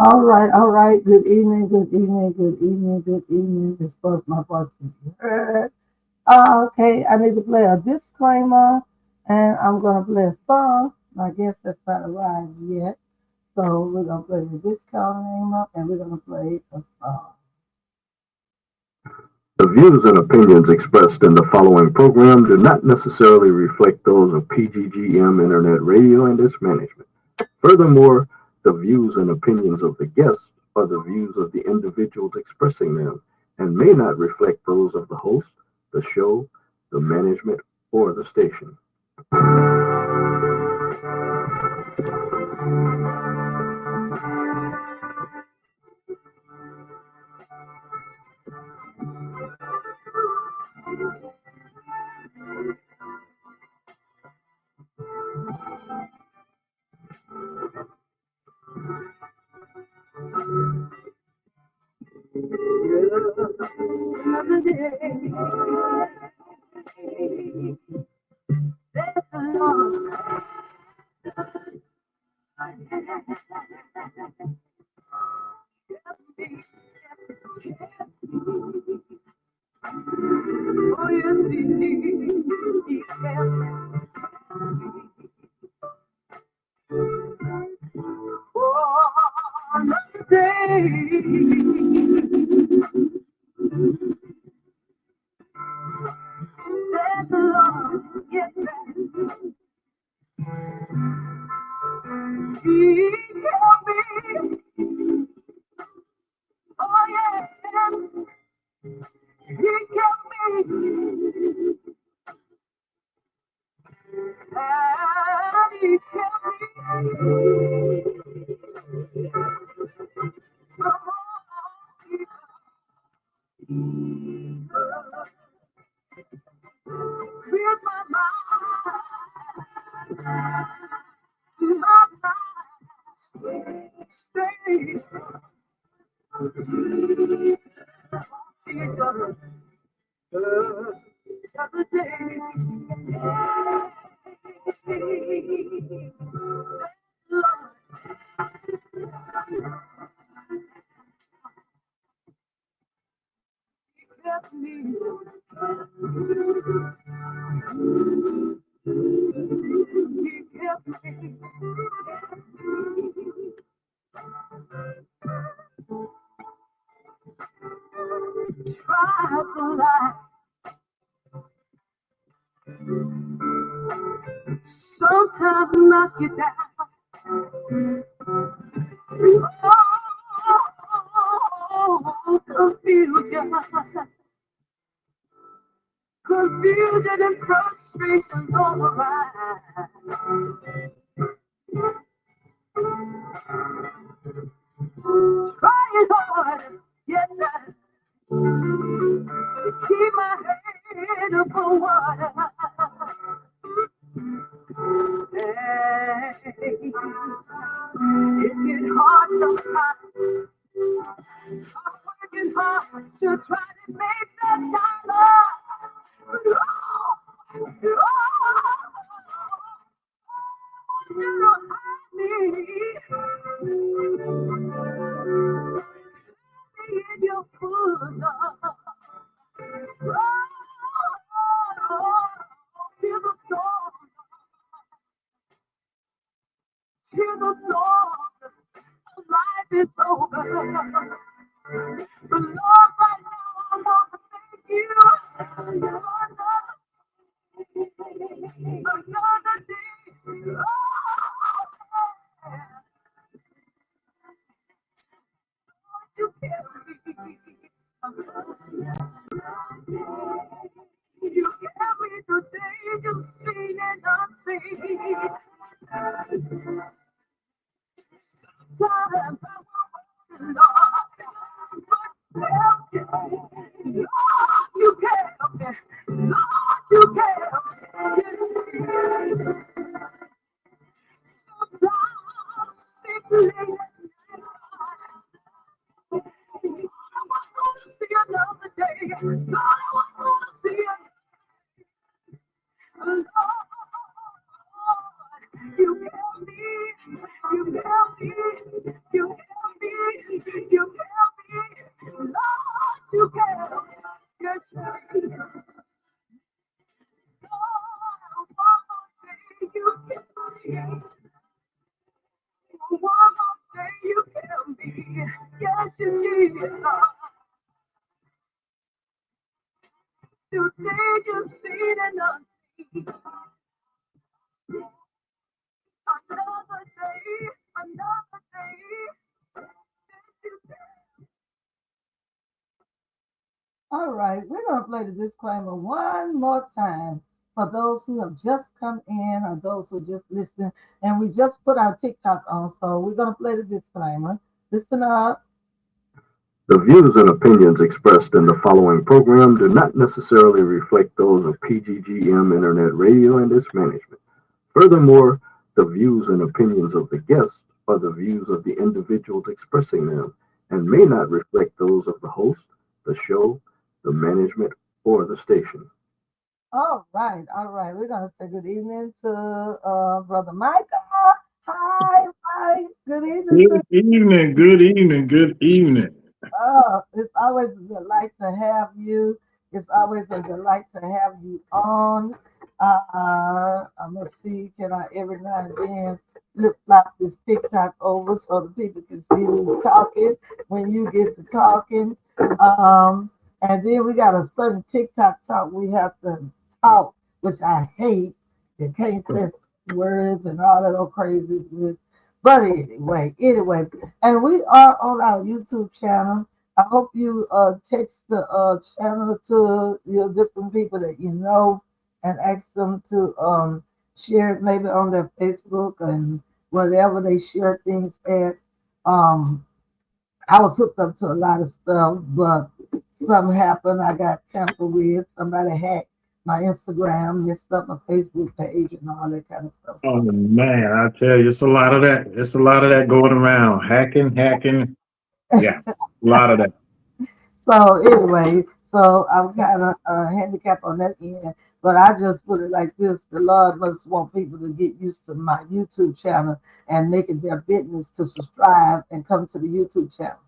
All right. Good evening, good evening, good evening, good evening. This was my voice can be heard. Okay, I need to play a disclaimer and I'm gonna play a song. My guest has not arrived yet. So we're gonna play the disclaimer and we're gonna play a song. The views and opinions expressed in the following program do not necessarily reflect those of PGGM Internet Radio and its management. Furthermore, the views and opinions of the guests are the views of the individuals expressing them and may not reflect those of the host, the show, the management, or the station. Another day, that the Lord kept me. Oh, yes, he kept me. Oh, another day, that the Lord, yes, he kept me. Oh, yes, he kept me. And he kept me. With my mind, my mind, stay, Jesus, every day. Lord, help me. Help me. Try to lie. Sometimes knock you down. Oh, confusion. Confusion and frustrations all around. Trying hard, yes, sir, to keep my head above water. Hey, it gets hard sometimes. I'm working hard to try to make that dollar. Oh, you know I need in your bosom. Oh, till the storm, till the storm of life is over. But Lord, right now I want to thank you. Lord, another day. Oh, you carry me. You carry the danger seen and unseen. Sometimes I will wonder, Lord, Lord, you care, Lord, you care. Sometimes simply, I was gonna see another day. God, I was gonna see another. Lord, you help me, you help me, you help me Yes, you did, God. You did, you seen and unseen. Another day, another day. All right, we're going to play the disclaimer one more time for those who have just come in or those who are just listening. And we just put our TikTok on, so we're going to play the disclaimer. Listen up. The views and opinions expressed in the following program do not necessarily reflect those of PGGM Internet Radio and its management. Furthermore, the views and opinions of the guests are the views of the individuals expressing them and may not reflect those of the host, the show, the management, or the station. All right, all right. We're going to say good evening to Brother Michael. Hi, hi. Good evening to Good evening, good evening, good evening. It's always a delight to have you. It's always a delight to have you on. I'm gonna see, can I every now and then flip flop this TikTok over so the people can see who's talking when you get to talking. And then we got a certain TikTok talk we have to talk, which I hate. You can't say words and all that old crazy. But anyway, and we are on our YouTube channel. I hope you text the channel to your different people that you know and ask them to share it maybe on their Facebook and whatever they share things at. Um, I was hooked up to a lot of stuff, but something happened. I got tampered with. Somebody hacked my Instagram, messed up my Facebook page, and all that kind of stuff. Oh man, I tell you, it's a lot of that. It's a lot of that going around. Hacking. Yeah, a lot of that. So anyway, so I'm kind of handicapped on that end, but I just put it like this: the Lord must want people to get used to my YouTube channel and make it their business to subscribe and come to the YouTube channel.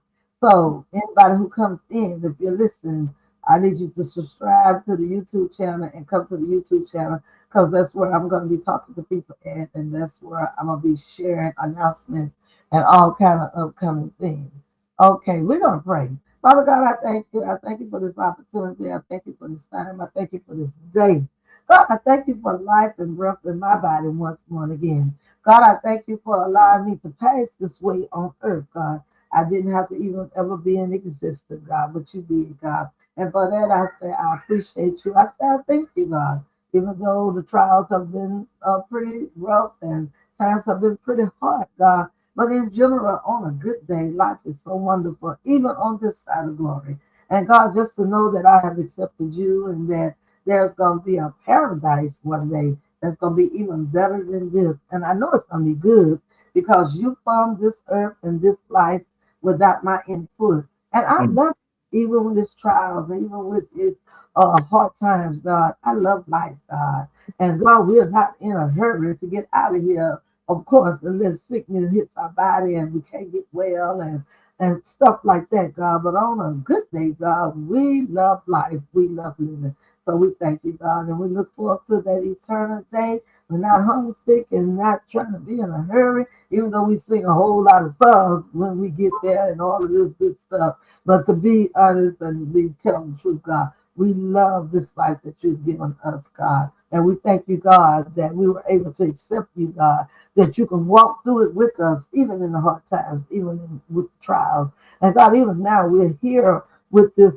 So anybody who comes in, if you're listening, I need you to subscribe to the YouTube channel and come to the YouTube channel because that's where I'm going to be talking to people at, and that's where I'm going to be sharing announcements and all kind of upcoming things. Okay, we're going to pray. Father God, I thank you. I thank you for this opportunity. I thank you for this time. I thank you for this day. God, I thank you for life and breath in my body once more again. God, I thank you for allowing me to pass this way on earth, God. I didn't have to even ever be in existence, God, but you did, God. And for that, I say I appreciate you. I say I thank you, God. Even though the trials have been pretty rough and times have been pretty hard, God. But in general, on a good day, life is so wonderful, even on this side of glory. And God, just to know that I have accepted you and that there's going to be a paradise one day that's going to be even better than this. And I know it's going to be good because you formed this earth and this life without my input. And I Mm. love it, even with its trials, even with its hard times, God. I love life, God. And God, we're not in a hurry to get out of here, of course, unless sickness hits our body and we can't get well and stuff like that, God. But on a good day, God, we love life. We love living. So we thank you, God, and we look forward to that eternal day. We're not homesick and not trying to be in a hurry, even though we sing a whole lot of songs when we get there and all of this good stuff. But to be honest and be telling the truth, God, we love this life that you've given us, God. And we thank you, God, that we were able to accept you, God, that you can walk through it with us, even in the hard times, even with trials. And God, even now we're here with this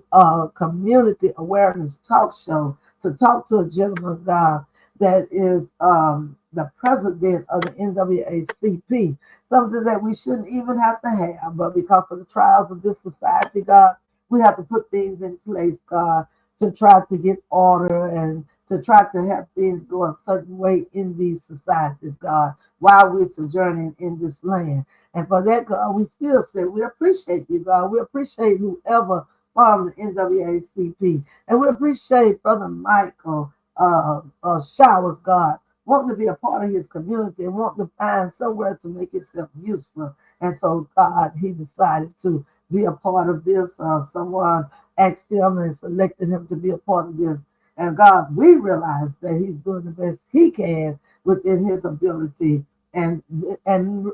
community awareness talk show to talk to a gentleman, God, that is the president of the NAACP, something that we shouldn't even have to have, but because of the trials of this society, God, we have to put things in place, God, to try to get order and to try to have things go a certain way in these societies, God, while we're sojourning in this land. And for that, God, we still say we appreciate you, God. We appreciate whoever from the NAACP. And we appreciate Brother Michael Showers, God, wanting to be a part of his community and wanting to find somewhere to make himself useful. And so, God, he decided to be a part of this. Someone asked him and selected him to be a part of this. And God, we realize that he's doing the best he can within his ability and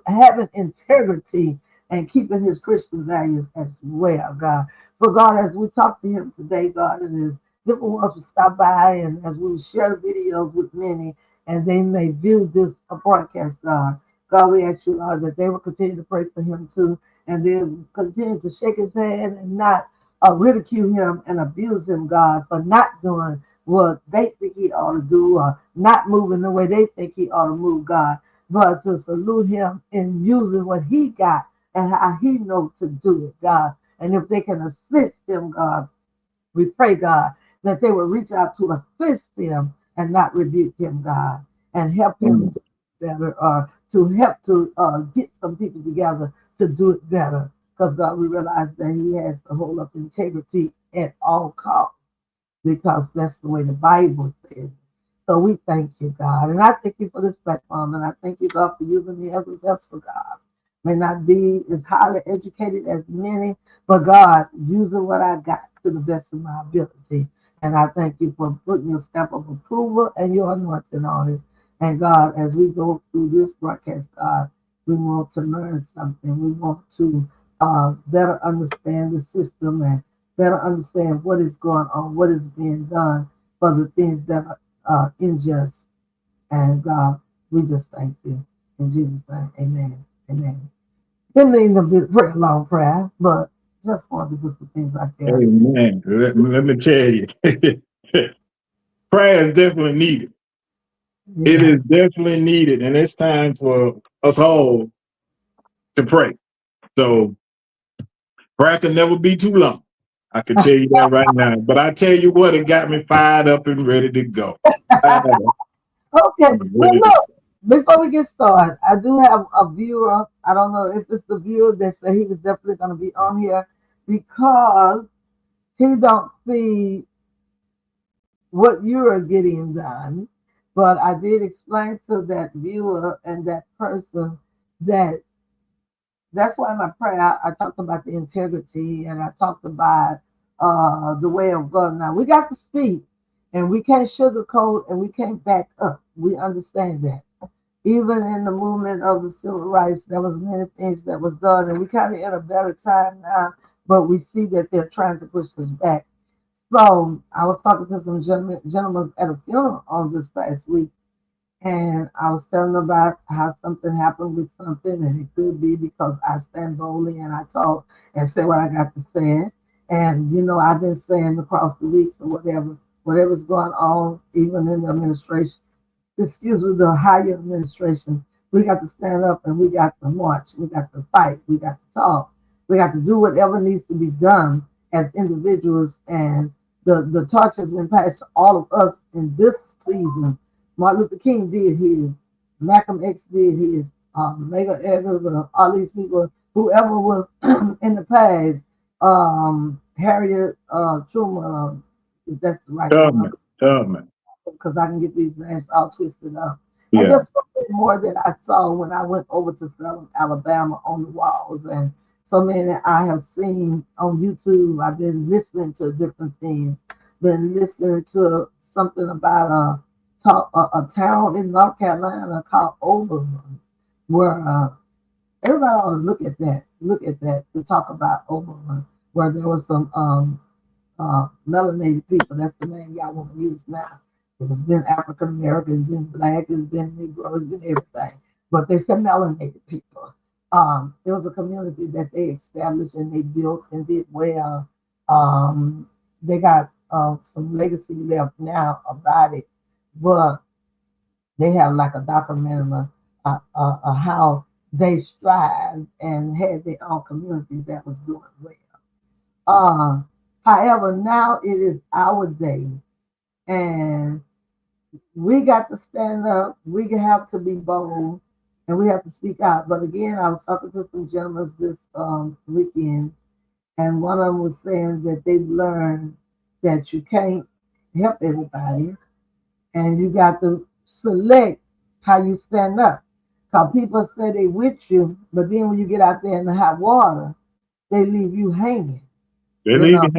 having integrity and keeping his Christian values as well, God. So, God, as we talk to him today, God, and as different ones will stop by and as we share videos with many, and they may view this broadcast, God. God, we ask you, Lord, that they will continue to pray for him too, and then continue to shake his hand and not ridicule him and abuse him, God, for not doing what they think he ought to do or not moving the way they think he ought to move, God, but to salute him in using what he got and how he knows to do it, God. And if they can assist him, God, we pray, God, that they will reach out to assist him and not rebuke him, God, and help him Mm. to do better or to help to get some people together to do it better. Because, God, we realize that he has to hold up integrity at all costs because that's the way the Bible says. So we thank you, God. And I thank you for this platform. And I thank you, God, for using me as a vessel, God. May not be as highly educated as many, but God, using what I got to the best of my ability. And I thank you for putting your stamp of approval and your anointing on it. And God, as we go through this broadcast, God, we want to learn something. We want to better understand the system and better understand what is going on, what is being done for the things that are unjust. And God, we just thank you. In Jesus' name, amen. Amen. Didn't mean to be a very long prayer, but just wanted to put some things out there. Amen. Let me tell you, prayer is definitely needed. It Yeah. is definitely needed, and it's time for us all to pray. So prayer can never be too long. I can tell you that right now. But I tell you what, it got me fired up and ready to go. Fired up Okay. and Well, ready to look, before we get started, I do have a viewer. I don't know if it's the viewer that said he was definitely going to be on here because he don't see what you are getting done. But I did explain to that viewer and that person that that's why in my prayer I talked about the integrity and I talked about the way of God. Now we got to speak and we can't sugarcoat and we can't back up. We understand that. Even in the movement of the civil rights, there was many things that was done, and we kind of in a better time now, but we see that they're trying to push us back. So I was talking to some gentlemen at a funeral on this past week, and I was telling them about how something happened with something, and it could be because I stand boldly and I talk and say what I got to say. And you know, I've been saying across the weeks or whatever's going on, even in the administration, excuse me, the higher administration, we got to stand up and we got to march, we got to fight, we got to talk, we got to do whatever needs to be done as individuals. And the torch has been passed to all of us in this season. Martin Luther King did his, Malcolm X did his, Mega Evans, all these people, whoever was in the past, Harriet Truman, if that's the right go. one, Tell me. because I can get these names all twisted up. And Yeah. just something more that I saw when I went over to Selma, Alabama on the walls, and so many that I have seen on YouTube. I've been listening to different things, been listening to something about a town in North Carolina called Oberlin, where everybody ought to look at that to talk about Oberlin, where there was some melanated people. That's the name y'all want to use now. It's been African American, it's been black, it's been Negro, it's been everything. But they said melanated people. It was a community that they established and they built and did well. They got some legacy left now about it, but they have like a documentary how they strived and had their own community that was doing well. Uh, However, now it is our day, and we got to stand up. We have to be bold, and we have to speak out. But again, I was talking to some gentlemen this weekend, and one of them was saying that they've learned that you can't help everybody, and you got to select how you stand up. Because people say they with you, but then when you get out there in the hot water, they leave you hanging. They You leave know, you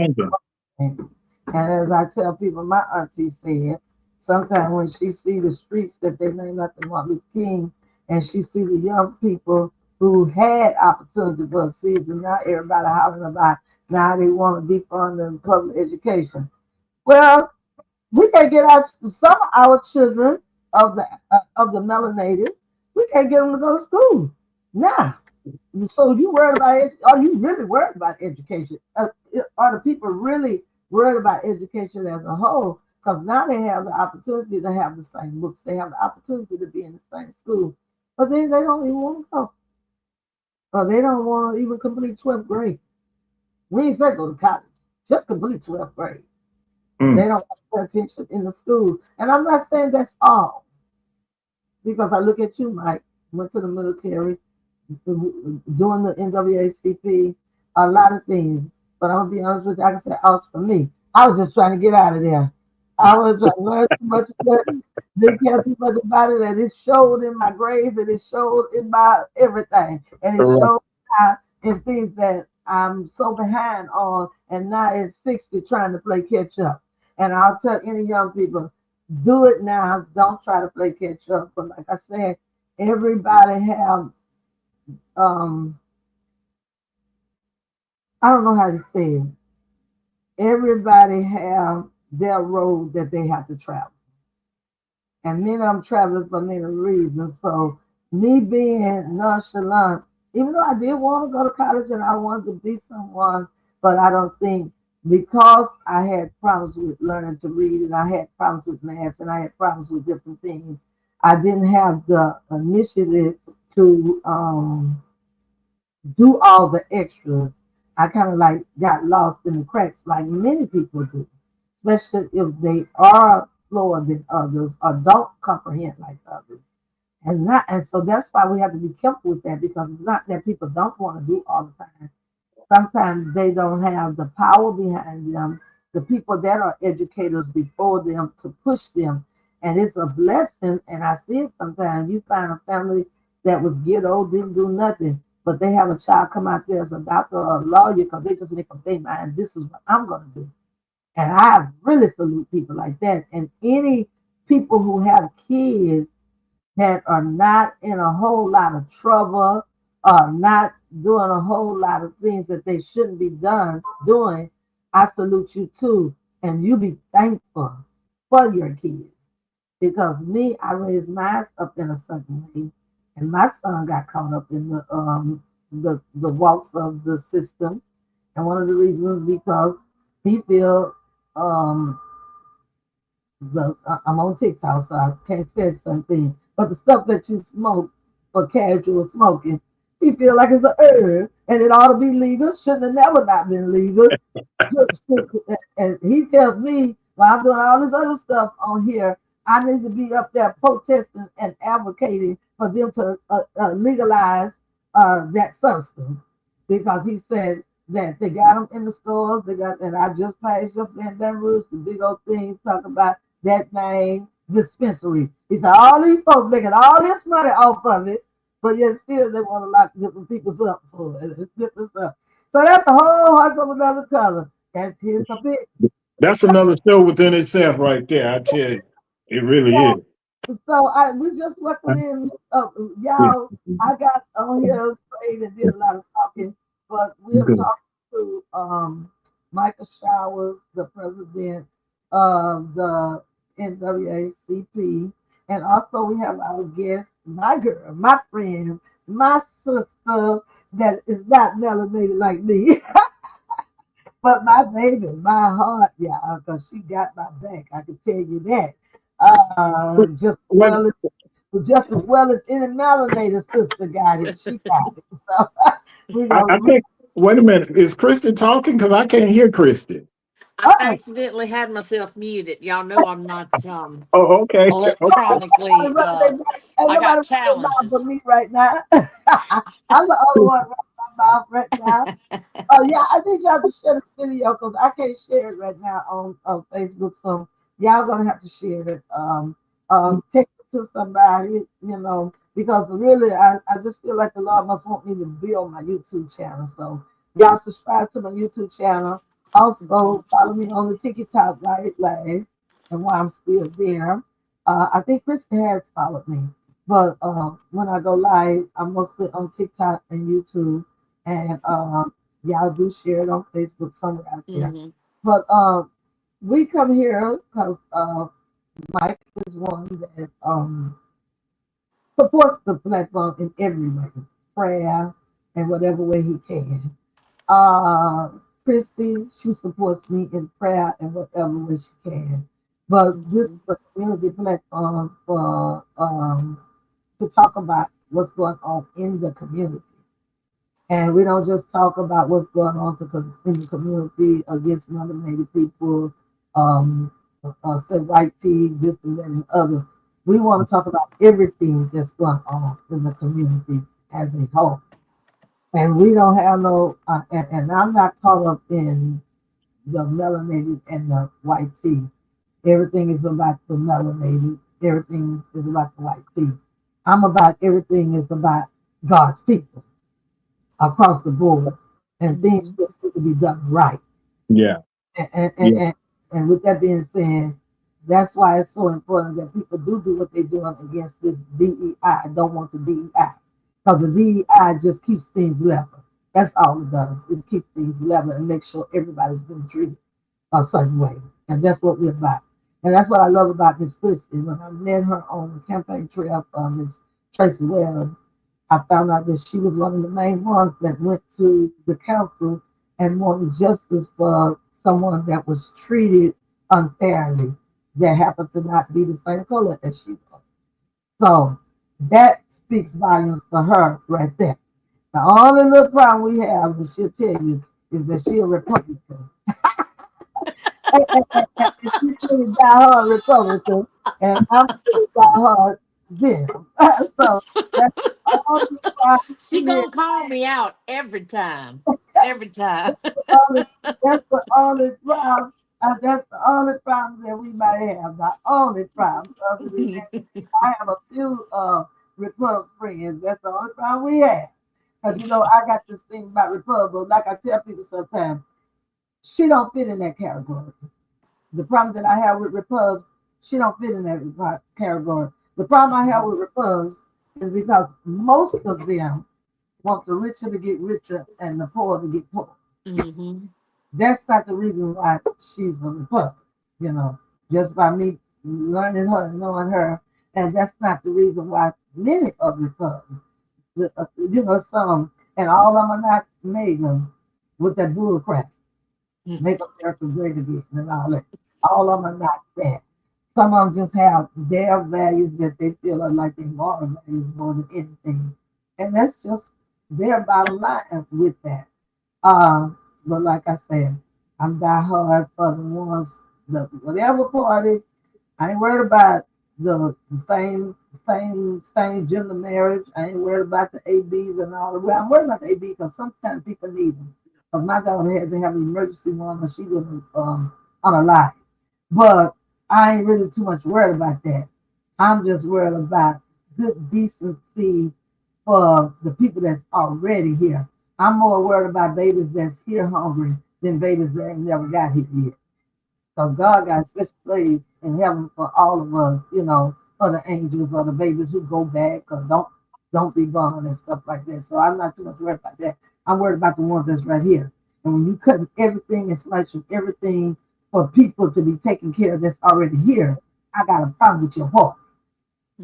hanging. and as I tell people, my auntie said, sometimes when she see the streets that they named after Martin Luther King, and she see the young people who had opportunity for a season. Now everybody hollering about now they want to defund the public education. Well, we can't get out some of our children of the melanated. We can't get them to go to school now. So you worried about it? Are you really worried about education? Are the people really worried about education as a whole? Because now they have the opportunity to have the same books. They have the opportunity to be in the same school, but then they don't even want to go, or they don't want to even complete 12th grade. We ain't say go to college, just complete 12th grade. They Mm. don't pay attention in the school, and I'm not saying that's all, because I look at you, Mike. Went to the military, doing the NAACP, a lot of things. But I'm gonna be honest with you, I can say ouch for me. I was just trying to get out of there. I was trying to learn too much, didn't care too much about it, and it showed in my grades, and it showed in my everything, and it Correct. showed in things that I'm so behind on, and now at 60 trying to play catch up. And I'll tell any young people, do it now. Don't try to play catch up. But like I said, everybody have um I don't know how to say it. Everybody have their road that they have to travel. And many of them traveling for many reasons. So me being nonchalant, even though I did want to go to college and I wanted to be someone, but I don't think because I had problems with learning to read and I had problems with math and I had problems with different things, I didn't have the initiative to do all the extras. I kind of like got lost in the cracks like many people do, especially if they are slower than others or don't comprehend like others. And so that's why we have to be careful with that, because it's not that people don't want to do all the time. Sometimes they don't have the power behind them, the people that are educators before them to push them. And it's a blessing. And I see it sometimes. You find a family that was ghetto, didn't do nothing, but they have a child come out there as a doctor or a lawyer because they just make up their mind, this is what I'm going to do. And I really salute people like that. And any people who have kids that are not in a whole lot of trouble, not doing a whole lot of things that they shouldn't be doing, I salute you too. And you be thankful for your kids. Because me, I raised mine up in a certain way. And my son got caught up in the walks of the system. And one of the reasons because he feel um I'm on TikTok, so I can't say something. But the stuff that you smoke for casual smoking, he feel like it's a herb and it ought to be legal. Shouldn't have never not been legal. And he tells me while I'm doing all this other stuff on here, I need to be up there protesting and advocating for them to legalize that substance, because he said that they got them in the stores. They got, and I just passed just in Baton Rouge, the big old thing talking about that name dispensary. He said all these folks making all this money off of it, but yet still they want to lock different people's up for it. It's different stuff. So that's a whole house of another color. That's his opinion. That's another show within itself, right there. I tell you, it really So, is. we just welcome in y'all. I got on here prayed and did a lot of talking, but we're Good. talking to Michael Showers, the president of the NAACP, and also we have our guest, my girl, my friend, my sister that is not melanated like me. But my baby, my heart, yeah, because she got my back. I can tell you that. What? Just as well as any melanated sister got it, she got it. So we I gonna think. Wait a minute. Is Kristen talking? Because I can't hear Kristen. I uh-uh. accidentally had myself muted. Y'all know I'm not Oh, okay. electronically Ain't I nobody got running their mouth but challenges. me right now. I'm the only one running my mouth right now. Oh yeah, I need y'all to share the video because I can't share it right now on Facebook. So y'all gonna have to share it. Text it to somebody, because really I just feel like the Lord must want me to build my YouTube channel. So y'all subscribe to my YouTube channel. Also follow me on the TikTok right last, and while I'm still there. I think Kristen has followed me. But when I go live, I'm mostly on TikTok and YouTube, and y'all do share it on Facebook somewhere out there. Mm-hmm. But we come here because Mike is one that supports the platform in every way, prayer, and whatever way he can. Uh, Christy, she supports me in prayer in whatever way she can. But this is Mm-hmm. a community platform for to talk about what's going on in the community. And we don't just talk about what's going on in the community against melanated people, um, say white tea, this and that and other. We want to talk about everything that's going on in the community as a whole. And we don't have no, and I'm not caught up in the melanated and the white tea. Everything is about the melanated. Everything is about the white tea. I'm about everything is about God's people across the board, and things Mm-hmm. just need to be done right. Yeah. And and, and, Yeah. and and with that being said, that's why it's so important that people do what they're doing against this DEI. Don't want the DEI because the DEI just keeps things level. That's all it does. It keeps things level and make sure everybody's being treated a certain way. And that's what we're about. And that's what I love about Miss Christie. When I met her on the campaign trail for Miss Tracy Webb, I found out that she was one of the main ones that went to the council and wanted justice for someone that was treated unfairly that happened to not be the same color as she was. So that speaks volumes for her right there. The only little problem we have, and she'll tell you, is that she's a Republican. And she's pretty diehard Republican, and I'm pretty diehard them. So that's the only She problem. gonna call me out every time. Every time. Only, that's the only problem. That's the only problem that we might have. The only problem. Other than that, I have a few Republican friends. That's the only problem we have. Because I got this thing about Republicans. Like I tell people sometimes, she don't fit in that category. The problem that I have with Republicans, she don't fit in that category. The problem I have with Republicans is because most of them want the richer to get richer and the poor to get poor. Mm-hmm. That's not the reason why she's a Republican, you know, just by me learning her and knowing her. And that's not the reason why many of Republicans, some, and all of them are not made them with that bull crap, make America great again and all that. All of them are not that. Some of them just have their values that they feel are like their moral values more than anything. And that's just their bottom line with that. Uh, but like I said, I'm die hard for the ones, the whatever party. I ain't worried about the same gender marriage. I ain't worried about the ABs and all of that. I'm worried about the AB because sometimes people need them. Because my daughter had to have an emergency one when she was unalive. But I ain't really too much worried about that. I'm just worried about good decency for the people that's already here. I'm more worried about babies that's here hungry than babies that ain't never got here yet. Because God got a special place in heaven for all of us, for the angels or the babies who go back or don't be born and stuff like that. So I'm not too much worried about that. I'm worried about the ones that's right here. And when you cut everything and slicing everything for people to be taken care of that's already here, I got a problem with your heart.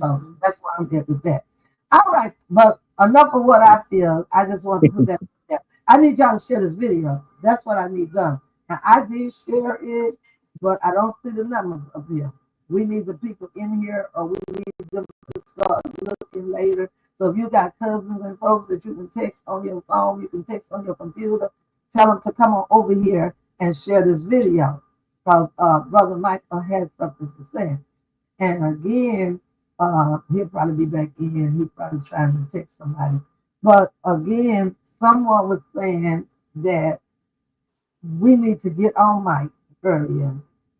So Mm-hmm. that's why I'm at with that. All right, but enough of what I feel. I just want to put that there. I need y'all to share this video. That's what I need done. Now I did share it, but I don't see the numbers up here. We need the people in here, or we need them to start looking later. So if you got cousins and folks that you can text on your phone, you can text on your computer, tell them to come on over here and share this video. Because Brother Michael has something to say. And again, he'll probably be back in. He's probably trying to text somebody. But again, someone was saying that we need to get on Mike earlier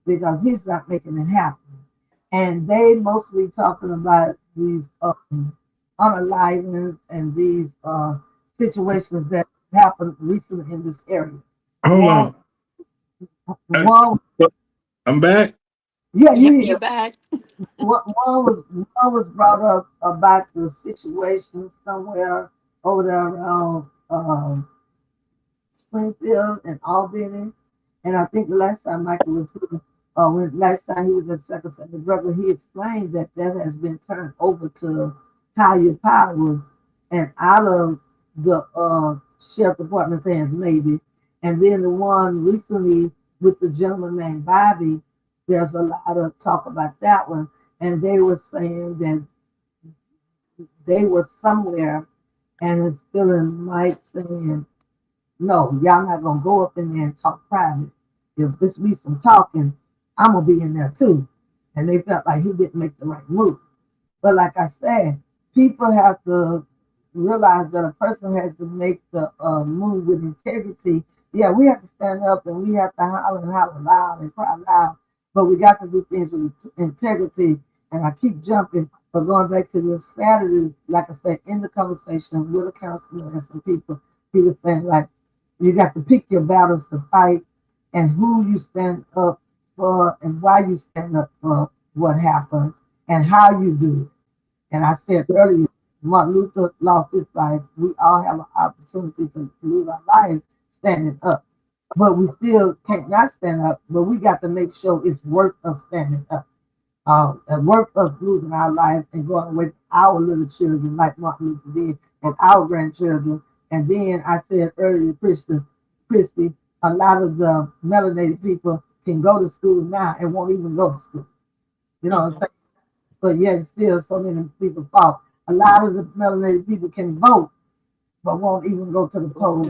because he's not making it happen. And they mostly talking about these unalivings and these situations that happened recently in this area. Hold One, on. I, one, I'm back. Yeah, Yep, you you hear. back. One was brought up about the situation somewhere over there around Springfield and Albany. And I think the last time Michael was here, when last time he was at Secretary Brother, he explained that that has been turned over to higher powers and out of the sheriff department's hands, maybe. And then the one recently with the gentleman named Bobby, there's a lot of talk about that one. And they were saying that they were somewhere and it's feeling Mike saying, no, y'all not gonna go up in there and talk private. If this be some talking, I'm gonna be in there too. And they felt like he didn't make the right move. But like I said, people have to realize that a person has to make the move with integrity. Yeah, we have to stand up and we have to holler loud and cry loud, but we got to do things with integrity. And I keep jumping, but going back to this Saturday, like I said, in the conversation with a counselor and some people, he was saying like, you got to pick your battles to fight and who you stand up for and why you stand up for what happened and how you do it. And I said earlier, Martin Luther lost his life. We all have an opportunity to lose our life standing up. But we still can't not stand up, but we got to make sure it's worth us standing up. And worth us losing our life and going away from our little children like Martin Luther did and our grandchildren. And then I said earlier, Christy, a lot of the melanated people can go to school now and won't even go to school. You know what I'm saying? But yet still so many people fall. A lot of the melanated people can vote, but won't even go to the polls.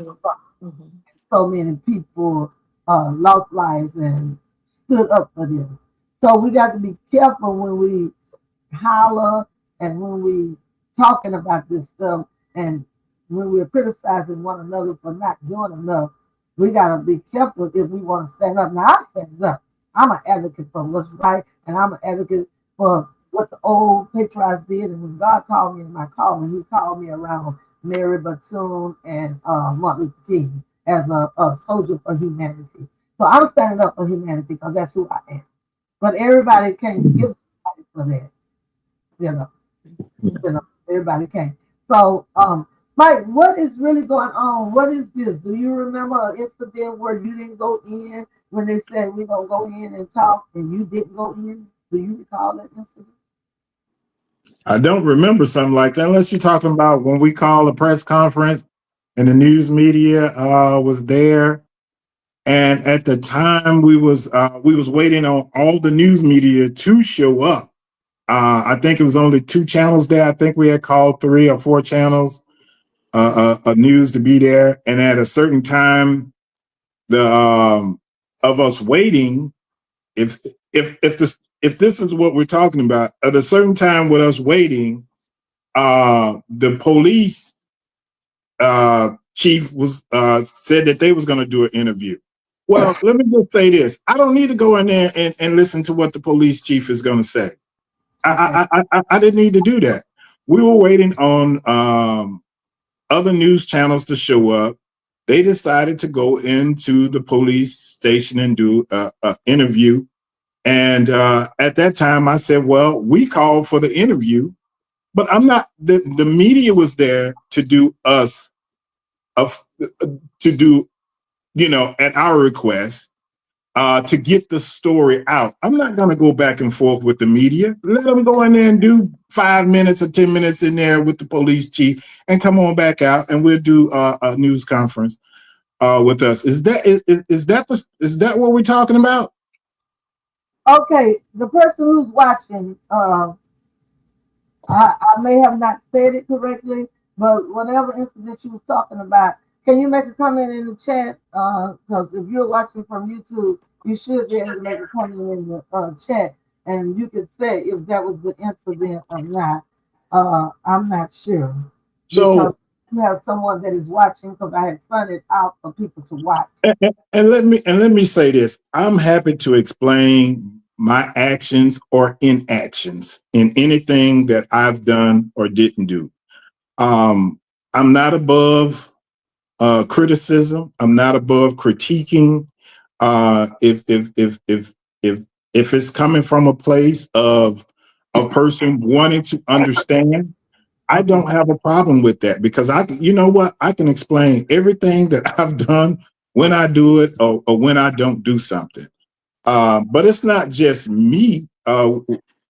Mhm. So many people lost lives and stood up for them. So we got to be careful when we holler and when we talking about this stuff and when we're criticizing one another for not doing enough. We got to be careful if we want to stand up. Now I stand up. I'm an advocate for what's right, and I'm an advocate for what the old patriots did. And when God called me in my calling, He called me around Mary Bethune and Martin Luther King as a soldier for humanity. So I'm standing up for humanity because that's who I am. But everybody can't give credit for that, you know. You know, everybody can't. So, Mike, what is really going on? What is this? Do you remember an incident where you didn't go in when they said we're gonna go in and talk and you didn't go in? Do you recall that incident? I don't remember something like that unless you're talking about when we call a press conference and the news media was there. And at the time, we was waiting on all the news media to show up. I think it was only 2 channels there. I think we had called 3 or 4 channels of news to be there. And at a certain time, the of us waiting, if if this is what we're talking about, at a certain time with us waiting, the police chief was said that they was going to do an interview. Well, let me just say this: I don't need to go in there and listen to what the police chief is going to say. Okay. I didn't need to do that. We were waiting on other news channels to show up. They decided to go into the police station and do an interview. And at that time, I said, "Well, we called for the interview, but I'm not." The media was there to do us of to do, at our request, to get the story out. I'm not going to go back and forth with the media. Let them go in there and do 5 minutes or 10 minutes in there with the police chief and come on back out and we'll do a news conference with us. Is that what we're talking about? Okay. The person who's watching, I may have not said it correctly, but whatever incident you was talking about, can you make a comment in the chat? Because if you're watching from YouTube, you should be able to make a comment in the chat, and you can say if that was the incident or not. I'm not sure because So, you have someone that is watching because I had sent it out for people to watch. and let me say this. I'm happy to explain my actions or inactions in anything that I've done or didn't do. I'm not above criticism. I'm not above critiquing. If if it's coming from a place of a person wanting to understand, I don't have a problem with that, because you know what? I can explain everything that I've done when I do it, or when I don't do something. But it's not just me.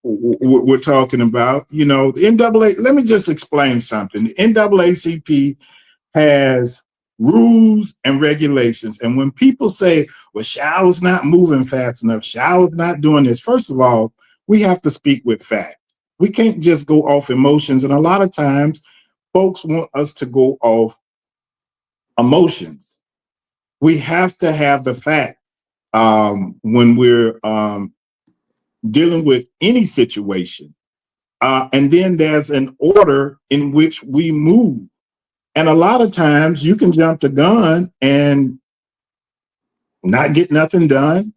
We're talking about, the NAA. Let me just explain something. The NAACP has rules and regulations. And when people say, well, Showers not moving fast enough, Showers not doing this, first of all, we have to speak with facts. We can't just go off emotions. And a lot of times, folks want us to go off emotions. We have to have the facts when we're dealing with any situation. And then there's an order in which we move. And a lot of times you can jump the gun and not get nothing done.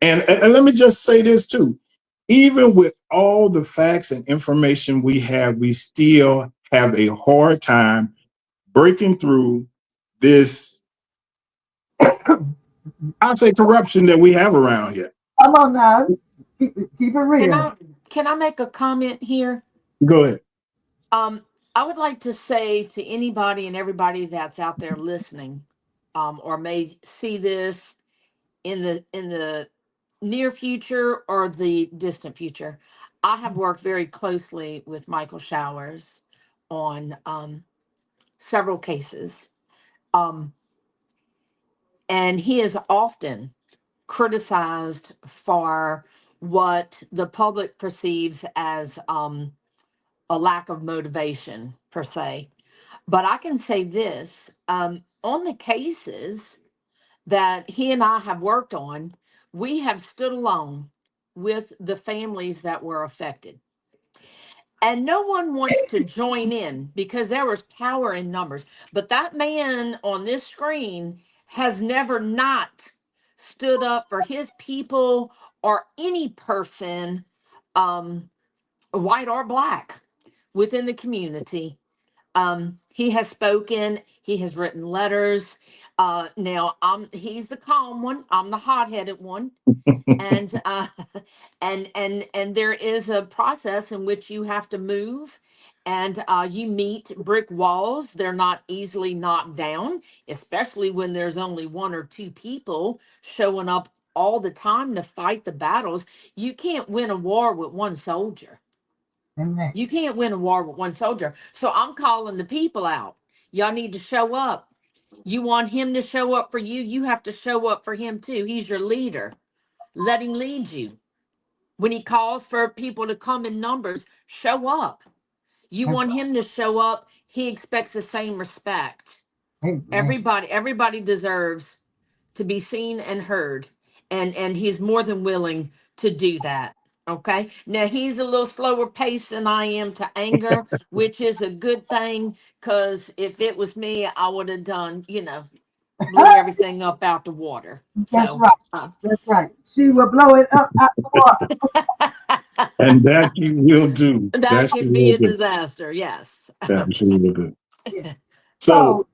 And let me just say this too. Even with all the facts and information we have, we still have a hard time breaking through this, I'd say, corruption that we have around here. Come on now. Keep it real. Can I make a comment here? Go ahead. I would like to say to anybody and everybody that's out there listening, or may see this in the near future or the distant future. I have worked very closely with Michael Showers on several cases, and he is often criticized for what the public perceives as a lack of motivation per se. But I can say this, on the cases that he and I have worked on, we have stood alone with the families that were affected. And no one wants to join in because there was power in numbers. But that man on this screen has never not stood up for his people or any person, um, white or black, within the community. He has spoken, he has written letters. Now he's the calm one, I'm the hot-headed one. And and there is a process in which you have to move, and you meet brick walls. They're not easily knocked down, especially when there's only one or two people showing up all the time to fight the battles. You can't win a war with one soldier. Amen. You can't win a war with one soldier. So I'm calling the people out. Y'all need to show up. You want him to show up for you, you have to show up for him too. He's your leader. Let him lead you. When he calls for people to come in numbers, show up. You That's want him to show up, he expects the same respect. right. Amen. Everybody deserves to be seen and heard, and he's more than willing to do that. Okay, now he's a little slower pace than I am to anger, which is a good thing, because if it was me, I would have done, blew everything up out the water. That's So right. That's right. She will blow it up out the water. And that you will do. that That could you be will a do. disaster. Yes. That you will do. Yeah. So, So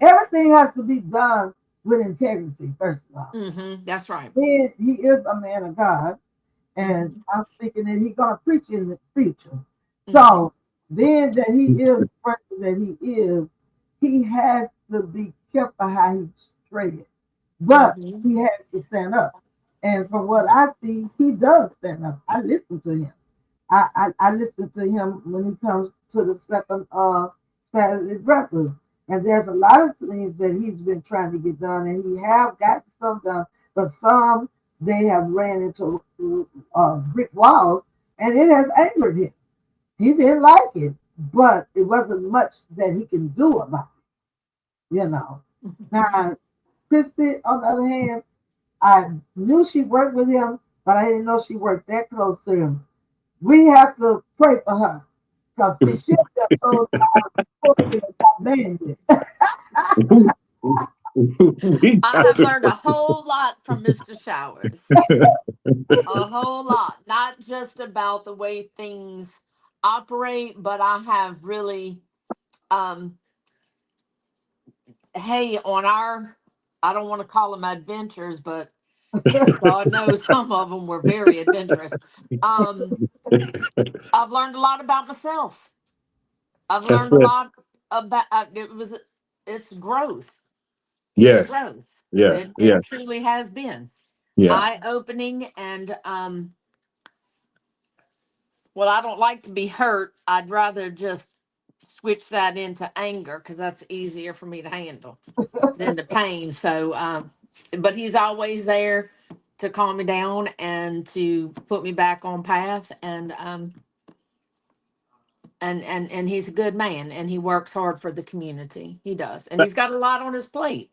everything has to be done with integrity, first of all. That's right. Then he is a man of God, and Mhm. I'm speaking that he's gonna preach in the future. Mhm. So then that he is the person that he has to be careful how he treated. But Mhm. he has to stand up. And from what I see, he does stand up. I listen to him. I listen to him when he comes to the second Saturday breakfast. And there's a lot of things that he's been trying to get done, and he have got some done, but some they have ran into brick walls, and it has angered him. He didn't like it, but it wasn't much that he can do about it. Now, Christy, on the other hand, I knew she worked with him, but I didn't know she worked that close to him. We have to pray for her because she should have told got banded. we I got have to. learned a whole lot from Mr. Showers. A whole lot, not just about the way things operate, but I have really, um, hey, on our, I don't want to call them adventures, but God knows some of them were very adventurous. Um, I've learned a lot about myself. I've That's learned a it. lot about it's growth. It's Yes, growth. yes, It yes, truly has been yeah. eye opening, and well, I don't like to be hurt. I'd rather just switch that into anger because that's easier for me to handle than the pain. So, but he's always there to calm me down and to put me back on path. And he's a good man, and he works hard for the community. He does, and Th- he's got a lot on his plate.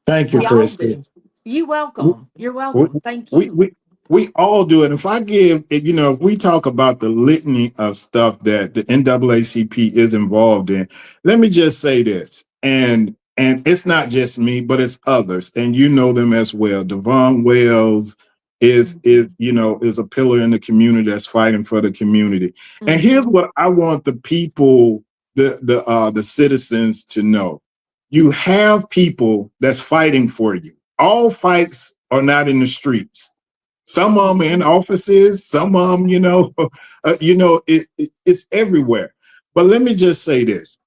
Thank you, We all Christy. do. You we, welcome. You're we, welcome. Thank we, you. we we all do it. If I give, if we talk about the litany of stuff that the NAACP is involved in, let me just say this, and it's not just me, but it's others, and you know them as well. Devon Wells is a pillar in the community that's fighting for the community. And here's Mm-hmm. what I want the people, the citizens to know: you have people that's fighting for you. All fights are not in the streets. Some of them in offices, some of them, it's everywhere. But let me just say this,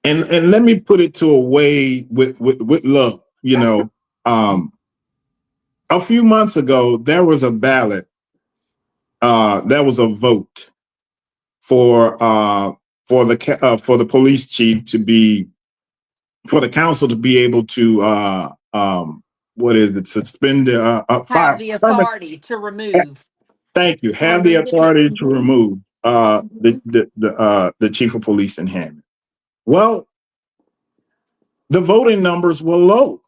and let me put it to a way with love. Um, a few months ago, there was a ballot, there was a vote for for the police chief to be, for the council to be able to what is it, suspend Have fire. the authority to remove. Thank you. To Have the remove the chief. authority to Mm-hmm. remove Mm-hmm. the chief of police in Hammond. Well, the voting numbers were low.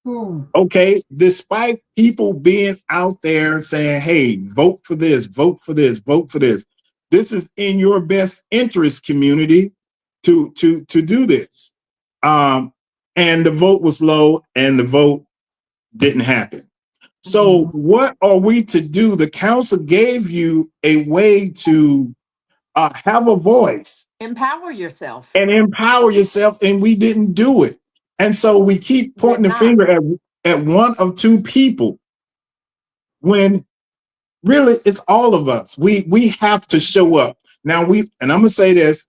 Hmm. Okay, despite people being out there saying, "Hey, vote for this, vote for this, vote for this." This is in your best interest, community, to do this. Um, and the vote was low, and the vote didn't happen. So, Hmm. what are we to do? The council gave you a way to have a voice Empower yourself. and empower yourself, and we didn't do it. And so we keep Did pointing the not. finger at one of two people when really it's all of us. We have to show up. Now and I'm gonna say this,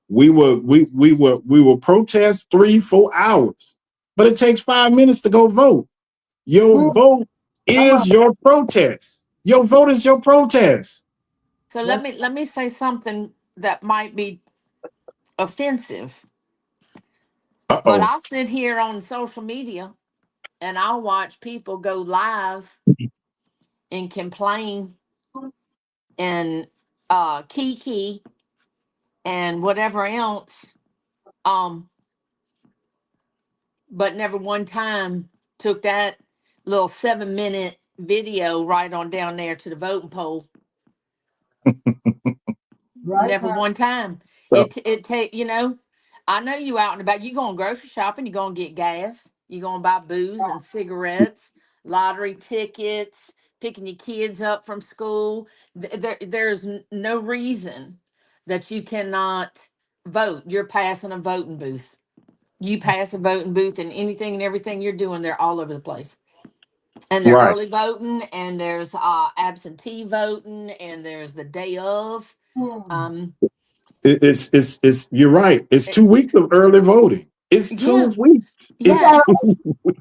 we will protest 3-4 hours, but it takes 5 minutes to go vote. Your Hmm. vote Come on. is your protest. Your vote is your protest. So let That's me say something that might be offensive, but Uh-oh. I'll sit here on social media and I'll watch people go live and complain and kiki and whatever else, um, but never one time took that little 7 minute video right on down there to the voting poll. right Never now. one time. So, It take I know you out and about. You going grocery shopping. You gonna get gas. You gonna buy booze and cigarettes, lottery tickets, picking your kids up from school. There's no reason that you cannot vote. You're passing a voting booth. You pass a voting booth, and anything and everything you're doing, they're all over the place. And they're right. early voting, and there's absentee voting, and there's the day of. Hmm. Um, It's you're right. It's it- 2 weeks of early voting. It's two yeah, weeks. We It's got two yes, this weeks. week.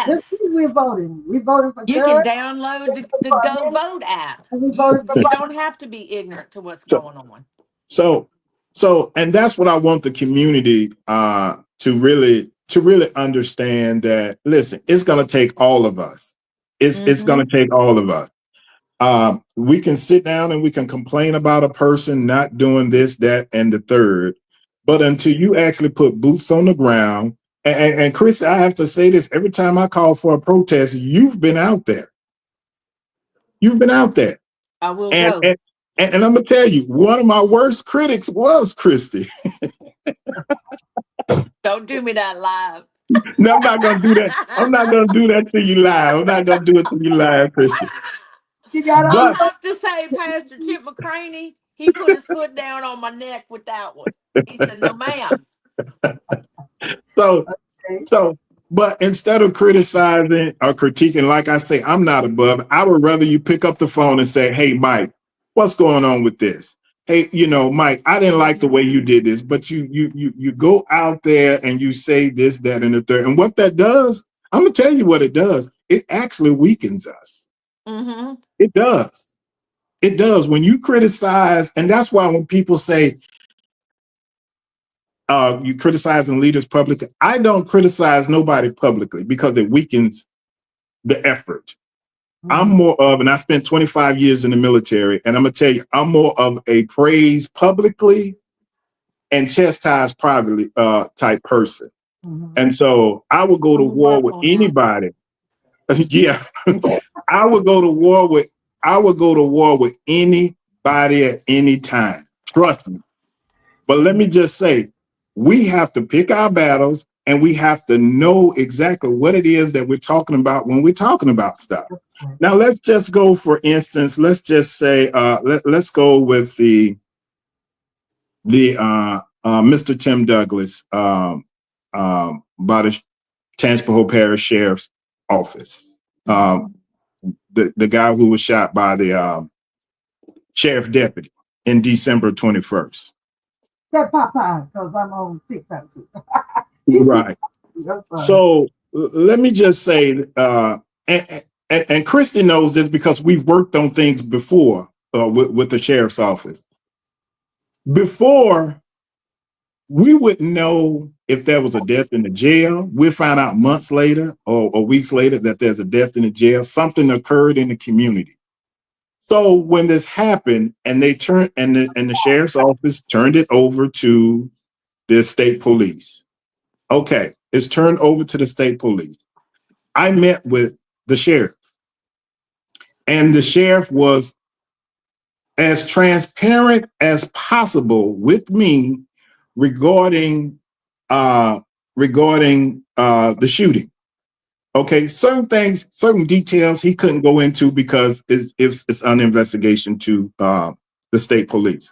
This yes. week we're voting. We voted for You can judge, download we the voted Go for him, Vote app. and we You voted for you Biden. don't have to be ignorant to what's So, going on. so, and that's what I want the community to really understand that. Listen, it's going to take all of us. It's going Mm-hmm. to take all of us. We can sit down and we can complain about a person not doing this, that, and the third. But until you actually put boots on the ground, and Chris, I have to say this every time I call for a protest, you've been out there. You've been out there. I will And go. and, and I'm gonna tell you, one of my worst critics was Christy. Don't do me that live. No, I'm not gonna do that. I'm not gonna do that to you live. I'm not gonna do it to you live, Christy. She got I on But her. have to say, Pastor Chip McCraney, he put his foot down on my neck with that one. He said, "No, ma'am." so Okay. so But instead of criticizing or critiquing, like I say, I'm not above. I would rather you pick up the phone and say, "Hey, Mike, what's going on with this? Hey, Mike, I didn't like the way you did this." But you go out there and you say this, that, and the third. And what that does, I'm gonna tell you what it does. It actually weakens us. Mm-hmm. It does. It does. When you criticize, and that's why when people say you criticizing leaders publicly, I don't criticize nobody publicly because it weakens the effort. I'm more of, and I spent 25 years in the military, and I'm gonna tell you, I'm more of a praise publicly and chastise privately type person. And so I would go to war with anybody. Yeah, I would go to war with anybody at any time. Trust me. But let me just say, we have to pick our battles and we have to know exactly what it is that we're talking about when we're talking about stuff. Now, let's just go, for instance, let's just say, let's go with the Mr. Tim Douglas by the Tangipahoa Parish Sheriff's Office. The guy who was shot by the sheriff deputy in December 21st. That Popeye, because I'm on TikTok too. Right. So let me just say, and Christy knows this because we've worked on things before with the sheriff's office. Before, we wouldn't know if there was a death in the jail. We'll find out months later or weeks later that there's a death in the jail. Something occurred in the community. So when this happened, and they turned, and the sheriff's office turned it over to the state police. Okay, it's turned over to the state police. I met with the sheriff, and the sheriff was as transparent as possible with me regarding the shooting. Okay, certain things, certain details he couldn't go into because it's an investigation to the state police.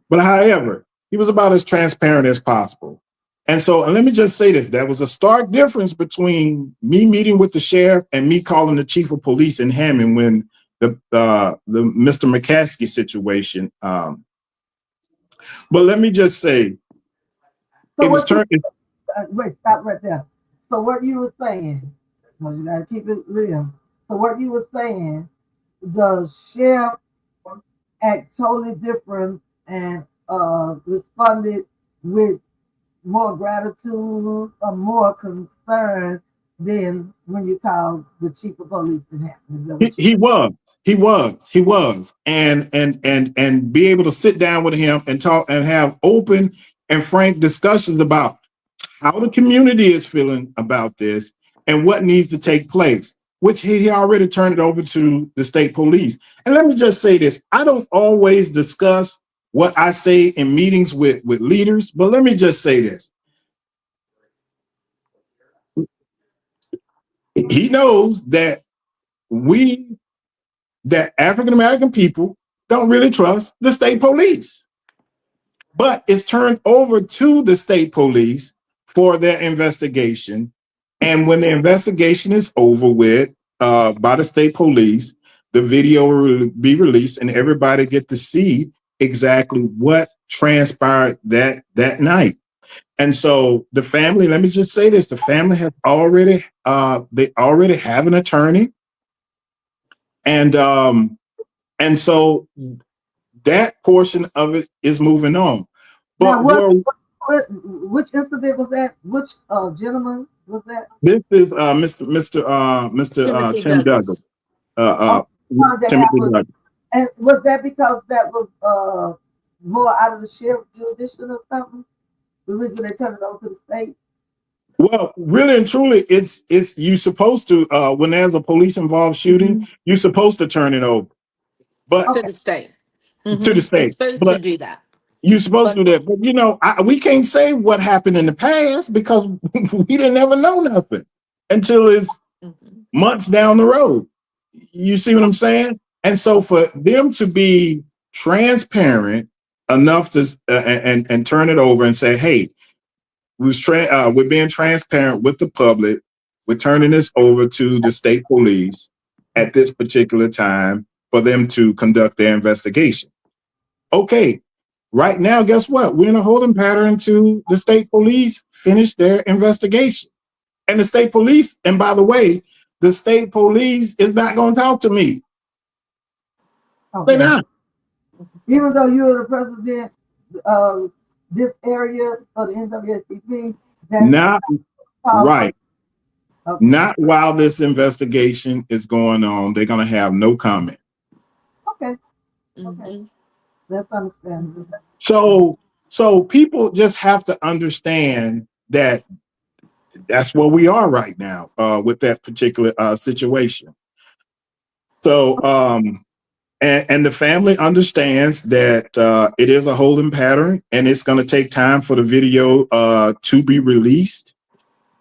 But however, he was about as transparent as possible. And so, and let me just say this, there was a stark difference between me meeting with the sheriff and me calling the chief of police in Hammond when the Mr. McCaskey situation. But let me just say, So it was turned. wait, stop right there. So what you were saying, because you gotta keep it real. So what you were saying, the sheriff act totally different and responded with more gratitude or more concern than when you called the chief of police in Hampton. He was, and be able to sit down with him and talk and have open and frank discussions about how the community is feeling about this and what needs to take place, which he already turned it over to the state police. And let me just say this, I don't always discuss what I say in meetings with leaders, but let me just say this. He knows that African-American people don't really trust the state police. But it's turned over to the state police for their investigation. And when the investigation is over with by the state police, the video will be released and everybody get to see exactly what transpired that night. And so the family, let me just say this, the family has already, they already have an attorney. And so that portion of it is moving on. But now, which incident was that? Which gentleman was that? This is Mr. Tim Douglas. Timothy Douglas. And was that because that was more out of the sheriff jurisdiction or something? The reason they turned it over to the state? Well, really and truly, it's you supposed to when there's a police involved shooting, you're supposed to turn it over, but to the state. to the state. It's supposed but to do that. You're supposed to do that, but we can't say what happened in the past because we didn't ever know nothing until it's months down the road. You see what I'm saying? And so for them to be transparent enough to and turn it over and say, hey, we're being transparent with the public. We're turning this over to the state police at this particular time for them to conduct their investigation. Okay, right now, guess what? We're in a holding pattern to the state police finish their investigation. And the state police, and by the way, the state police is not going to talk to me. Okay. They're not. Even though you're the president of this area for the NAACP, that's Not right. Okay. Not while this investigation is going on. They're going to have no comment. Okay. Mhm. That's understandable. So people just have to understand that that's where we are right now with that particular situation. So and the family understands that it is a holding pattern, and it's going to take time for the video to be released.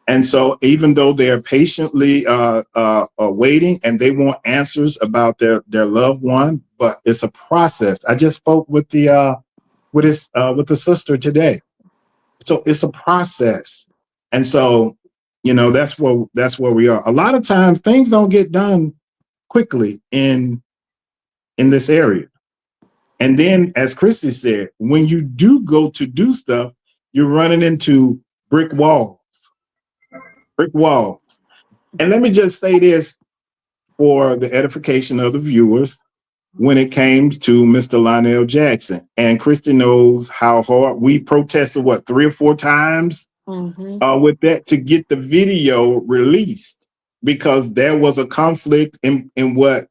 And so even though they're patiently waiting and they want answers about their loved one, but it's a process. I just spoke with the sister today. So it's a process. And so, that's where we are. A lot of times things don't get done quickly in this area. And then, as Christy said, when you do go to do stuff, you're running into brick walls. And let me just say this for the edification of the viewers. When it came to Mr. Lionel Jackson, and Christy knows how hard we protested, 3 or 4 times with that to get the video released, because there was a conflict in what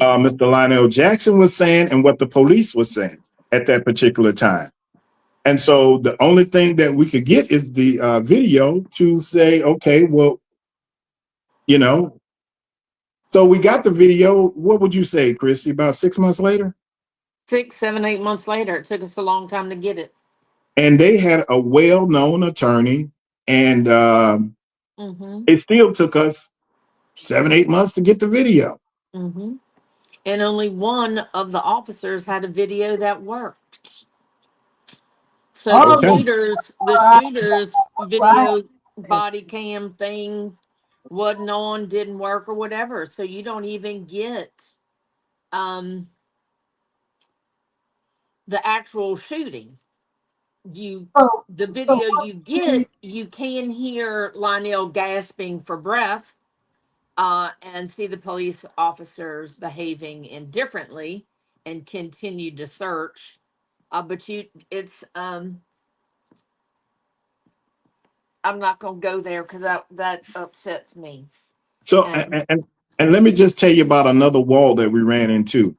Mr. Lionel Jackson was saying and what the police was saying at that particular time. And so the only thing that we could get is the video to say, okay, well, so we got the video. What would you say, Chrissy, about 6 months later? 6, 7, 8 months later. It took us a long time to get it. And they had a well-known attorney, and it still took us 7, 8 months to get the video. And only one of the officers had a video that worked. So the shooter's video body cam thing wasn't on, didn't work, or whatever. So you don't even get the actual shooting. The video you get, you can hear Lionel gasping for breath, and see the police officers behaving indifferently and continue to search. But it's I'm not gonna go there because that upsets me. So and let me just tell you about another wall that we ran into.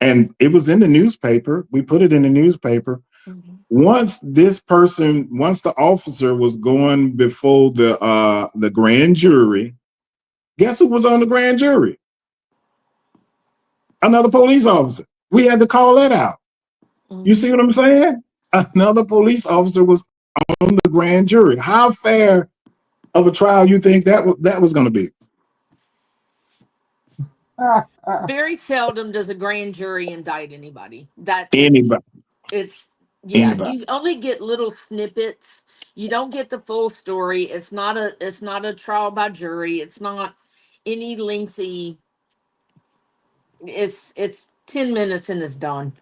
And it was in the newspaper. We put it in the newspaper. Once the officer was going before the grand jury, guess who was on the grand jury? Another police officer. We had to call that out. You see what I'm saying? Another police officer was on the grand jury. How fair of a trial you think that was going to be? Very seldom does a grand jury indict anybody. Anybody. You only get little snippets. You don't get the full story. It's not a trial by jury. It's not any lengthy. It's 10 minutes and it's done,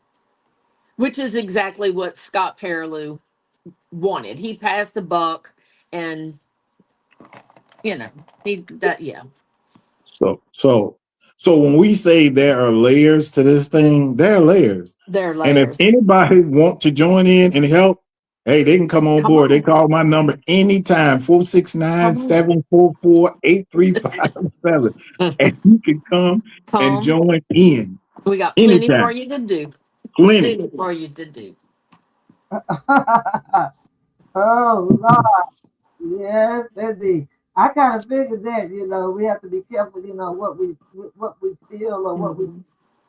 which is exactly what Scott Perilou wanted. He passed the buck, and So when we say there are layers to this thing, there are layers. And if anybody want to join in and help, hey, they can come on board. They call my number anytime, 469-744-8357. And you can come and join in. We got plenty for you to do. Plenty for you to do. Oh, Lord. Yes, indeed. I kind of figured that, we have to be careful, what we feel or what we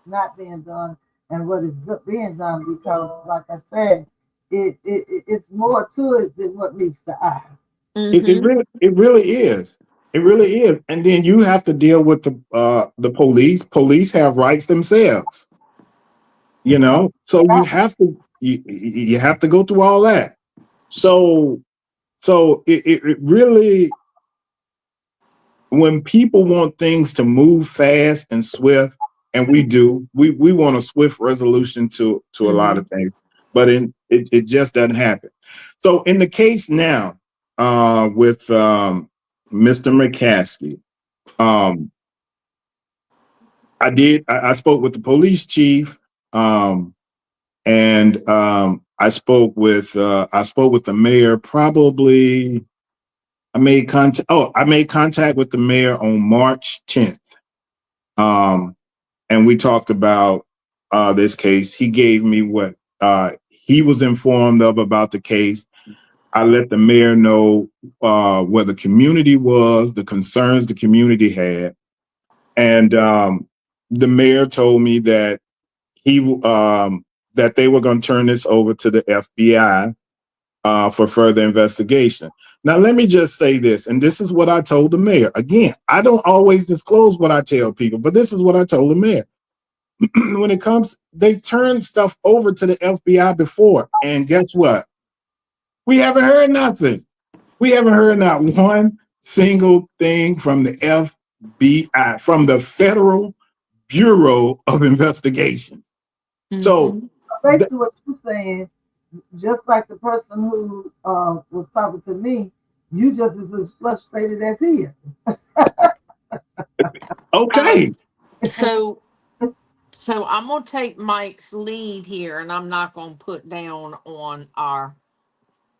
not being done and what is being done, because, like I said, it's more to it than what meets the eye. It really is. It really is. And then you have to deal with the police. Police have rights themselves. So you have to go through all that. So So it really, when people want things to move fast and swift, and we do, we want a swift resolution to a lot of things, but it just doesn't happen. So in the case now, with Mr. McCaskey, I spoke with the police chief, and I spoke with the mayor. Probably I made contact. Oh, I made contact with the mayor on March 10th. And we talked about this case. He gave me what he was informed of about the case. I let the mayor know where the community was, the concerns the community had, and the mayor told me that that they were going to turn this over to the FBI for further investigation. Now, let me just say this, and this is what I told the mayor. Again, I don't always disclose what I tell people, but this is what I told the mayor. When it comes, they've turned stuff over to the FBI before, and guess what? We haven't heard nothing. We haven't heard not one single thing from the FBI, from the Federal Bureau of Investigation. So basically, what you're saying, just like the person who was talking to me, you just as frustrated as he is. Okay. So I'm gonna take Mike's lead here, and I'm not gonna put down on our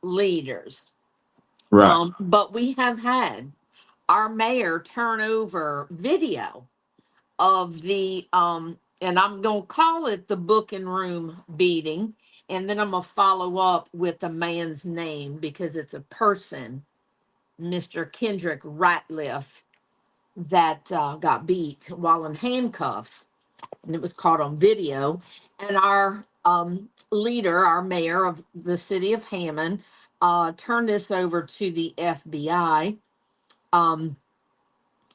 leaders. Right. But we have had our mayor turn over video of the and I'm gonna call it the book and room beating, and then I'm gonna follow up with the man's name because it's a person, Mr. Kendrick Ratliff, that got beat while in handcuffs, and it was caught on video. And our leader, our mayor of the city of Hammond, turned this over to the FBI, and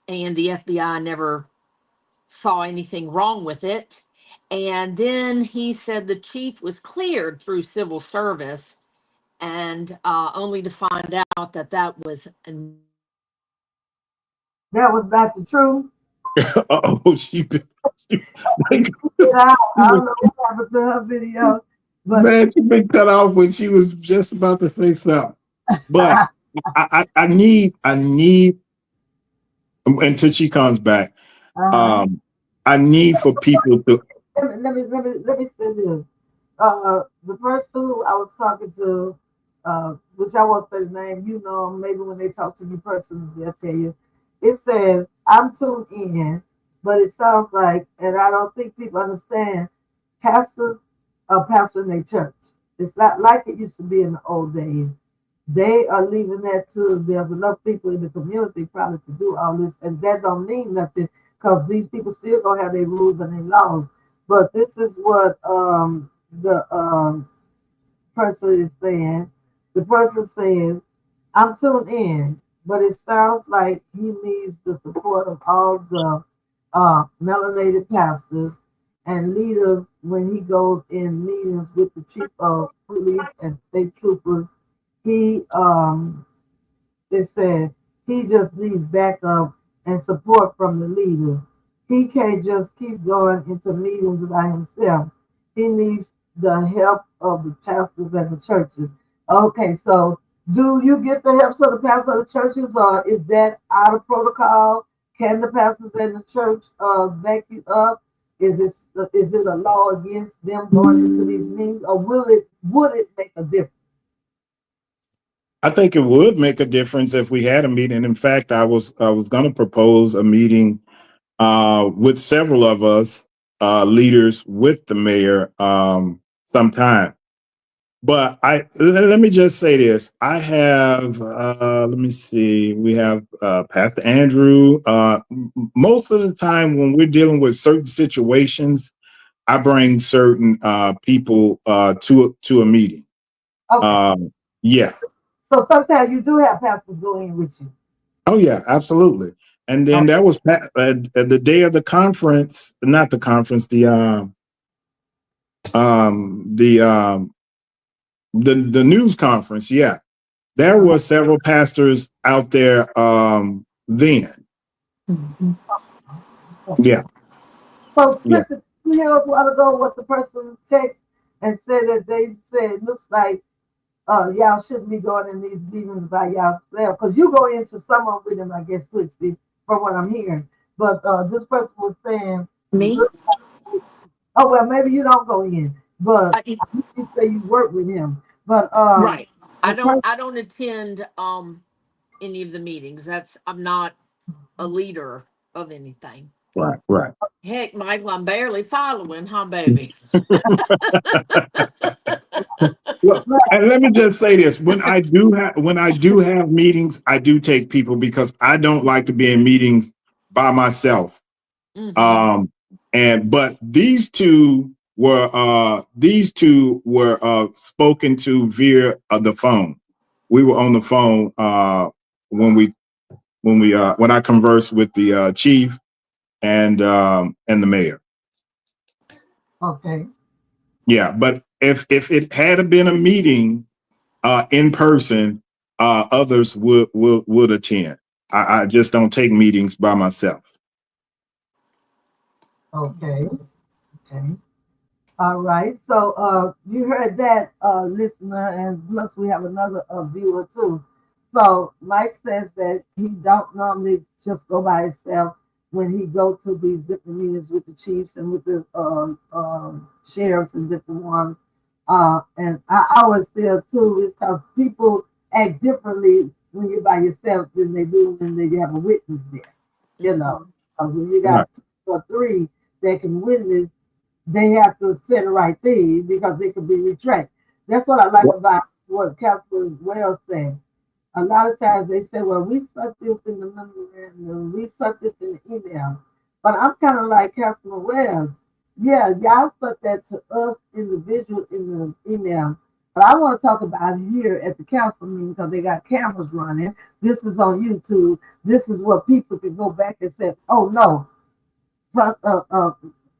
the FBI never saw anything wrong with it. And then he said the chief was cleared through civil service, and only to find out that that was not the truth. Oh, she I don't know what happened to her video, but man, she been cut off when she was just about to say something. But I need until she comes back. I need for people to let me say this. The person who I was talking to, which I won't say the name, you know, maybe when they talk to me personally, they'll tell you. It says, I'm tuned in, but it sounds like, and I don't think people understand, pastors are pastoring their church. It's not like it used to be in the old days. They are leaving that to, there's enough people in the community probably to do all this, and that don't mean nothing because these people still gonna have their rules and their laws. But this is what the person is saying. The person says, I'm tuned in, but it sounds like he needs the support of all the melanated pastors and leaders when he goes in meetings with the chief of police and state troopers. He they said he just needs backup and support from the leaders. He can't just keep going into meetings by himself. He needs the help of the pastors and the churches. Okay, so do you get the help of the pastors of the churches, or is that out of protocol? Can the pastors and the church back you up? Is it a law against them going into these meetings, or would it make a difference? I think it would make a difference if we had a meeting. In fact, I was going to propose a meeting with several of us leaders with the mayor sometime. But let me just say this. I have let me see. We have Pastor Andrew. Most of the time when we're dealing with certain situations, I bring certain people to a meeting. Okay. Yeah. So sometimes you do have pastors go in with you. Oh yeah, absolutely. And then that was the day of the conference, not the conference, the news conference. Yeah, there were several pastors out there then. Mhm. Yeah. So, Yeah. Kristen, you hear us a while ago what the person texted and said that they said it looks like y'all shouldn't be going in these meetings by yourself because you go into some of them, I guess, Christy, from what I'm hearing. But this person was saying, Me? oh well, maybe you don't go in, but I, you say you work with him. But right. the person, I don't attend any of the meetings. I'm not a leader of anything. Right. Right. Heck, Michael, I'm barely following, huh, baby? Well, and let me just say this: when I do have meetings, I do take people because I don't like to be in meetings by myself. Hmm. But these two were spoken to via the phone. We were on the phone when I conversed with the chief and the mayor. okay, Yeah, but if it had been a meeting in person, others would attend. I just don't take meetings by myself. okay, okay. All right. So you heard that, listener, and plus we have another viewer too. So Mike says that he don't normally just go by himself when he go to these different meetings with the chiefs and with the sheriffs and different ones. And I always feel too because people act differently when you're by yourself than they do when they have a witness there. You know, Hmm. 'cause when you Right. got two or three that can witness, they have to say the right thing because they could be retracted. That's what I like about what Councilor Wells said. A lot of times they say, well, we stuck this in the memorandum, we stuck this in the email. But I'm kind of like Councilor Wells. Yeah, y'all stuck that to us individual in the email. But I want to talk about it here at the council meeting because they got cameras running. This is on YouTube. This is what people can go back and say, oh no, uh, uh,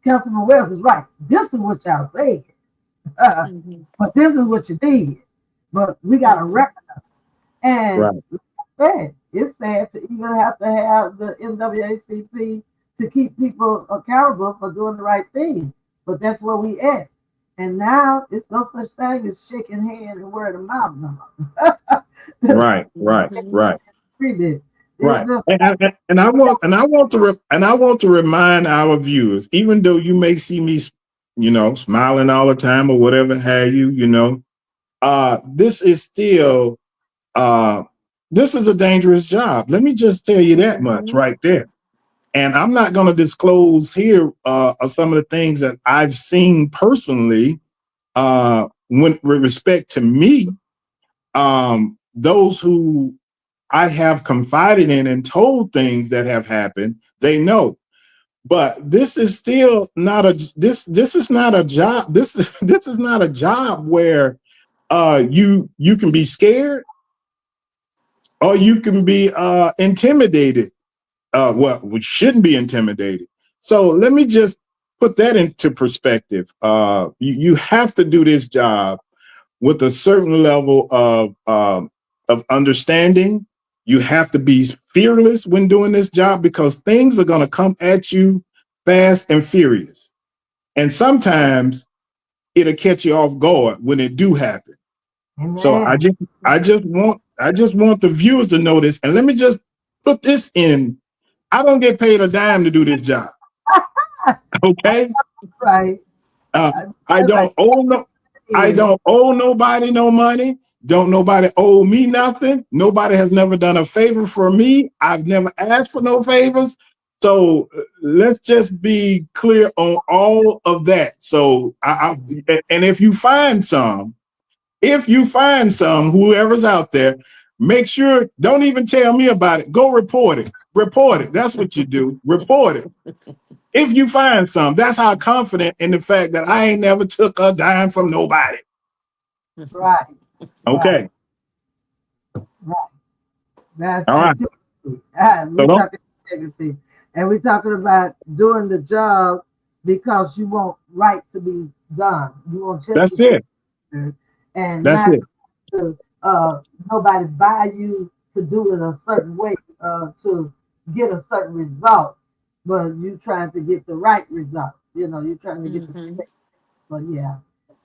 Councilman Wells is right. This is what y'all saying. Hmm. But this is what you did. But we got a Hmm. record. And Right. like I said, it's sad to even have to have the NAACP to keep people accountable for doing the right thing. But that's where we at. And now it's no such thing as shaking hands and word of mouth no more. Right. Right. Hmm. Right. It's Right. just And I want to remind our viewers, even though you may see me, smiling all the time or whatever have you, this is still this is a dangerous job. Let me just tell you that much Hmm. right there. And I'm not going to disclose here some of the things that I've seen personally with respect to me. Those who I have confided in and told things that have happened, they know. But this is still not a this is not a job. This is not a job where you can be scared or you can be intimidated. Well, we shouldn't be intimidated. So let me just put that into perspective. You have to do this job with a certain level of understanding. You have to be fearless when doing this job because things are going to come at you fast and furious. And sometimes it'll catch you off guard when it do happen. So amen. I just want the viewers to know this. And let me just put this in. I don't get paid a dime to do this job. Okay. Right. Uh, I, I that's don't like owe no I is. don't owe nobody no money. Don't nobody owe me nothing. Nobody has never done a favor for me. I've never asked for no favors. So let's just be clear on all of that. So and if you find some, whoever's out there, make sure, don't even tell me about it. Go report it. Report it. That's what you do. Report it. If you find some, that's how confident in the fact that I ain't never took a dime from nobody. Right. Right. Okay. Right. That's All right. integrity. So We talking integrity, and we're talking about doing the job because you want right to be done. You want justice that's to be it. done, and That's not it. to nobody buy you to do it a certain way to get a certain result, but you trying to get the right result. You know, you're trying to get the. Mhm. But yeah,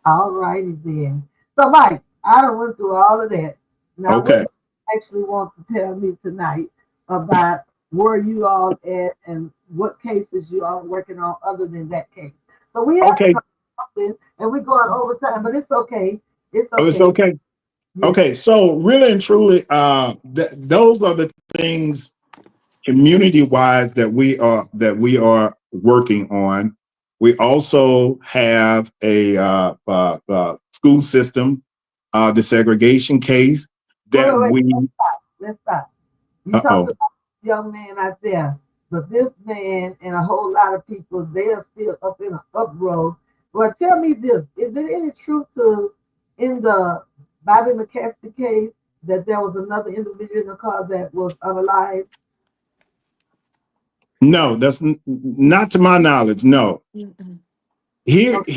all righty then. So Mike, I done went through all of that. Now, what do Okay. you actually want to tell me tonight about where you all at and what cases you all working on other than that case? So we have to Okay. go something, and we're going overtime, but it's okay. It's Oh, it's okay. okay. Yeah. Okay. So really and truly, those are the things community wise that we are working on. We also have a school system desegregation case Wait, that wait, wait. we. Let's stop. You talked Uh-oh. about the young man out there, but this man and a whole lot of people, they are still up in an uproar. Well, tell me this: is there any truth to in the Bobby McCaskey case that there was another individual in the car that was unalive? No, that's not to my knowledge. No. Mm-mm. Okay,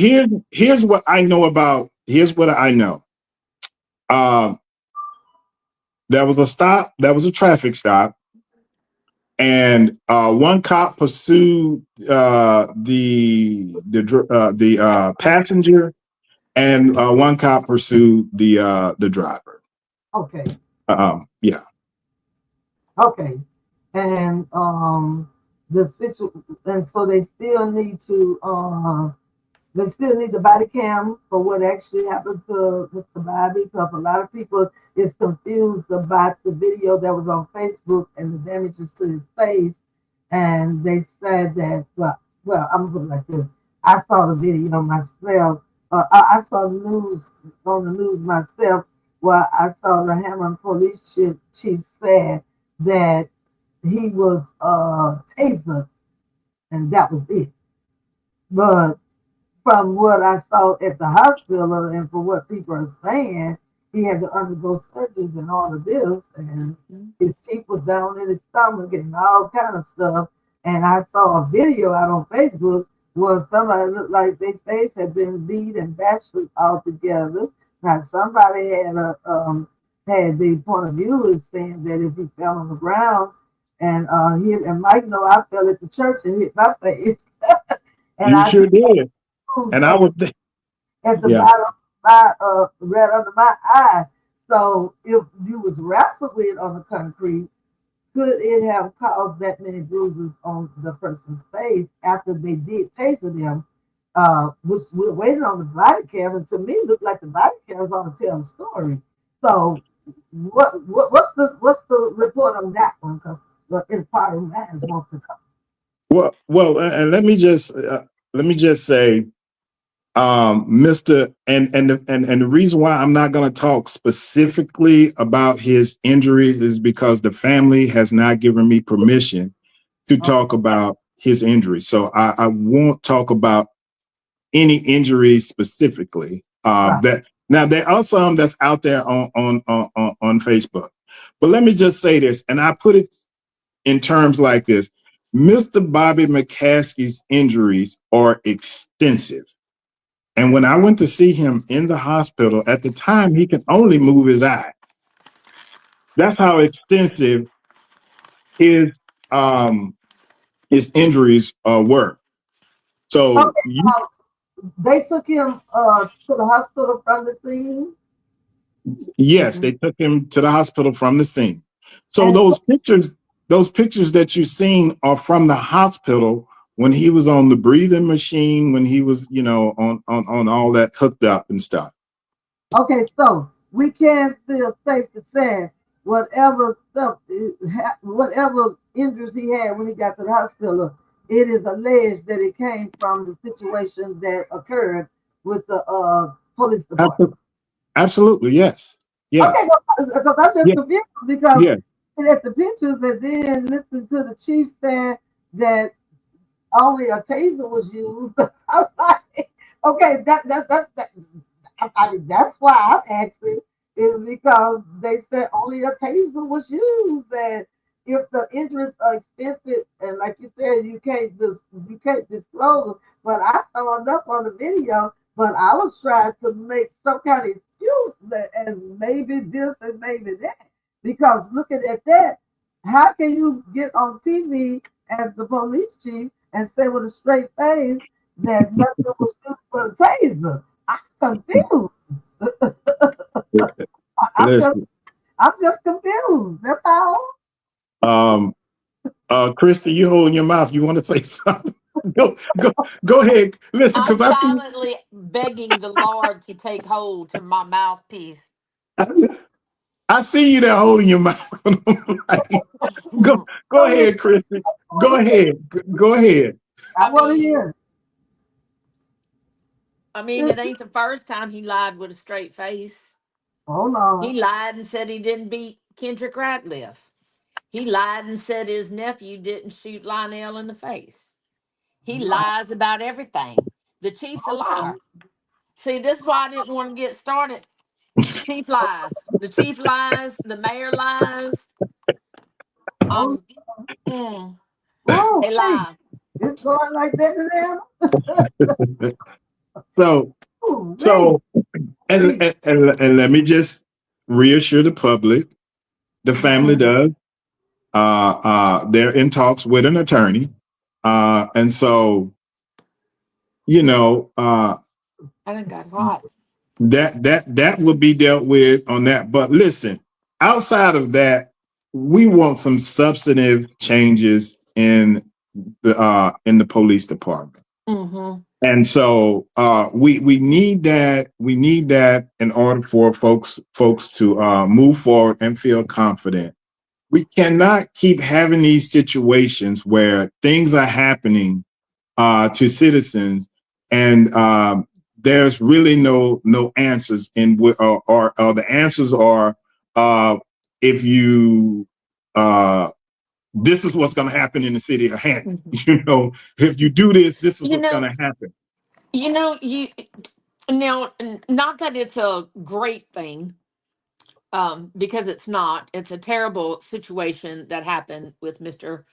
Here's what I know about. Here's what I know. Um, there was a stop. There was a traffic stop, and one cop pursued the passenger, and one cop pursued the driver. okay, Yeah. okay. And the and so they still need the body cam for what actually happened to Mr. Bobby because a lot of people is confused about the video that was on Facebook and the damages to his face. And they said that, I'm going to put it like this. I saw the video myself. I saw the news on the news myself where I saw the Hammond police chief said that he was tasered and that was it. But from what I saw at the hospital and for what people are saying, he had to undergo surgeries and all of this, and Mhm. his teeth was down in his stomach and all kind of stuff. And I saw a video out on Facebook where somebody looked like their face had been beat and bashed all together. Now somebody had the point of view is saying that if he fell on the ground and and Mike know I fell at the church and hit my face. And You I sure did. bruise And I at was. the Yeah. bottom of my right under my eye. So if you was wrestled with on the concrete, could it have caused that many bruises on the person's face after they did taser them? Which we're waiting on the body cam, and to me, it looked like the body cam was on to tell the story. So, what's the report on that one? Because the inquiring minds want to come. And let me just say, Mr. And the reason why I'm not going to talk specifically about his injuries is because the family has not given me permission to Okay, talk about his injuries. So I won't talk about any injuries specifically. right. That now there are some that's out there on Facebook, but let me just say this, and I put it in terms like this: Mr. Bobby McCaskey's injuries are extensive. And when I went to see him in the hospital, at the time, he could only move his eye. That's how extensive his um, his injuries were. So Okay, they took him to the hospital from the scene. yes, they took him to the hospital from the scene. So And those pictures that you've seen are from the hospital when he was on the breathing machine, when he was, on all that hooked up and stuff. okay, so we can feel safe to say whatever injuries he had when he got to the hospital, it is alleged that it came from the situation that occurred with the police department. Absolutely, yes, Okay, yes, because I'm just yeah, confused because yeah. at the pictures and then listen to the chief saying that only a taser was used. I'm like, okay, that I mean, that's why I'm asking is because they said only a taser was used, and if the injuries are extensive, and like you said, you can't disclose them. But I saw enough on the video, but I was trying to make some kind of excuse excuse as maybe this and maybe that. Because looking at that, how can you get on TV as the police chief and say with a straight face that nothing was used for the taser? I'm confused. I'm just Listen, I'm just confused. That's all. um, Krista, you holding your mouth. You want to say something? Go ahead. Listen, I'm because silently begging the Lord to take hold to my mouthpiece. I see you there holding your mouth. go, go ahead, Krista. Go ahead. Go ahead. I I want to mean, hear. it ain't the first time he lied with a straight face. Hold He on. lied and said he didn't beat Kendrick Ratliff. He lied and said his nephew didn't shoot Lionel in the face. He lies about everything. The chief's a liar. See, this is why I didn't want to get started. Chief lies. The chief lies. The mayor lies. Oh, Um, mm, oh, they hey, lie. it's going like that now. so, Oh, wait. so, and let me just reassure the public. The family does. They're in talks with an attorney, and so you know I done got hot. that will be dealt with on that. But listen, outside of that, we want some substantive changes in the police department. Mm-hmm. And so we need that. We need that in order for folks to move forward and feel confident. We cannot keep having these situations where things are happening to citizens, and there's really no answers. Or the answers are if you this is what's going to happen in the city of Hampton. You know, if you do this, this is You what's going know, to happen. you now, not that it's a great thing, because it's not. It's a terrible situation that happened with Mr.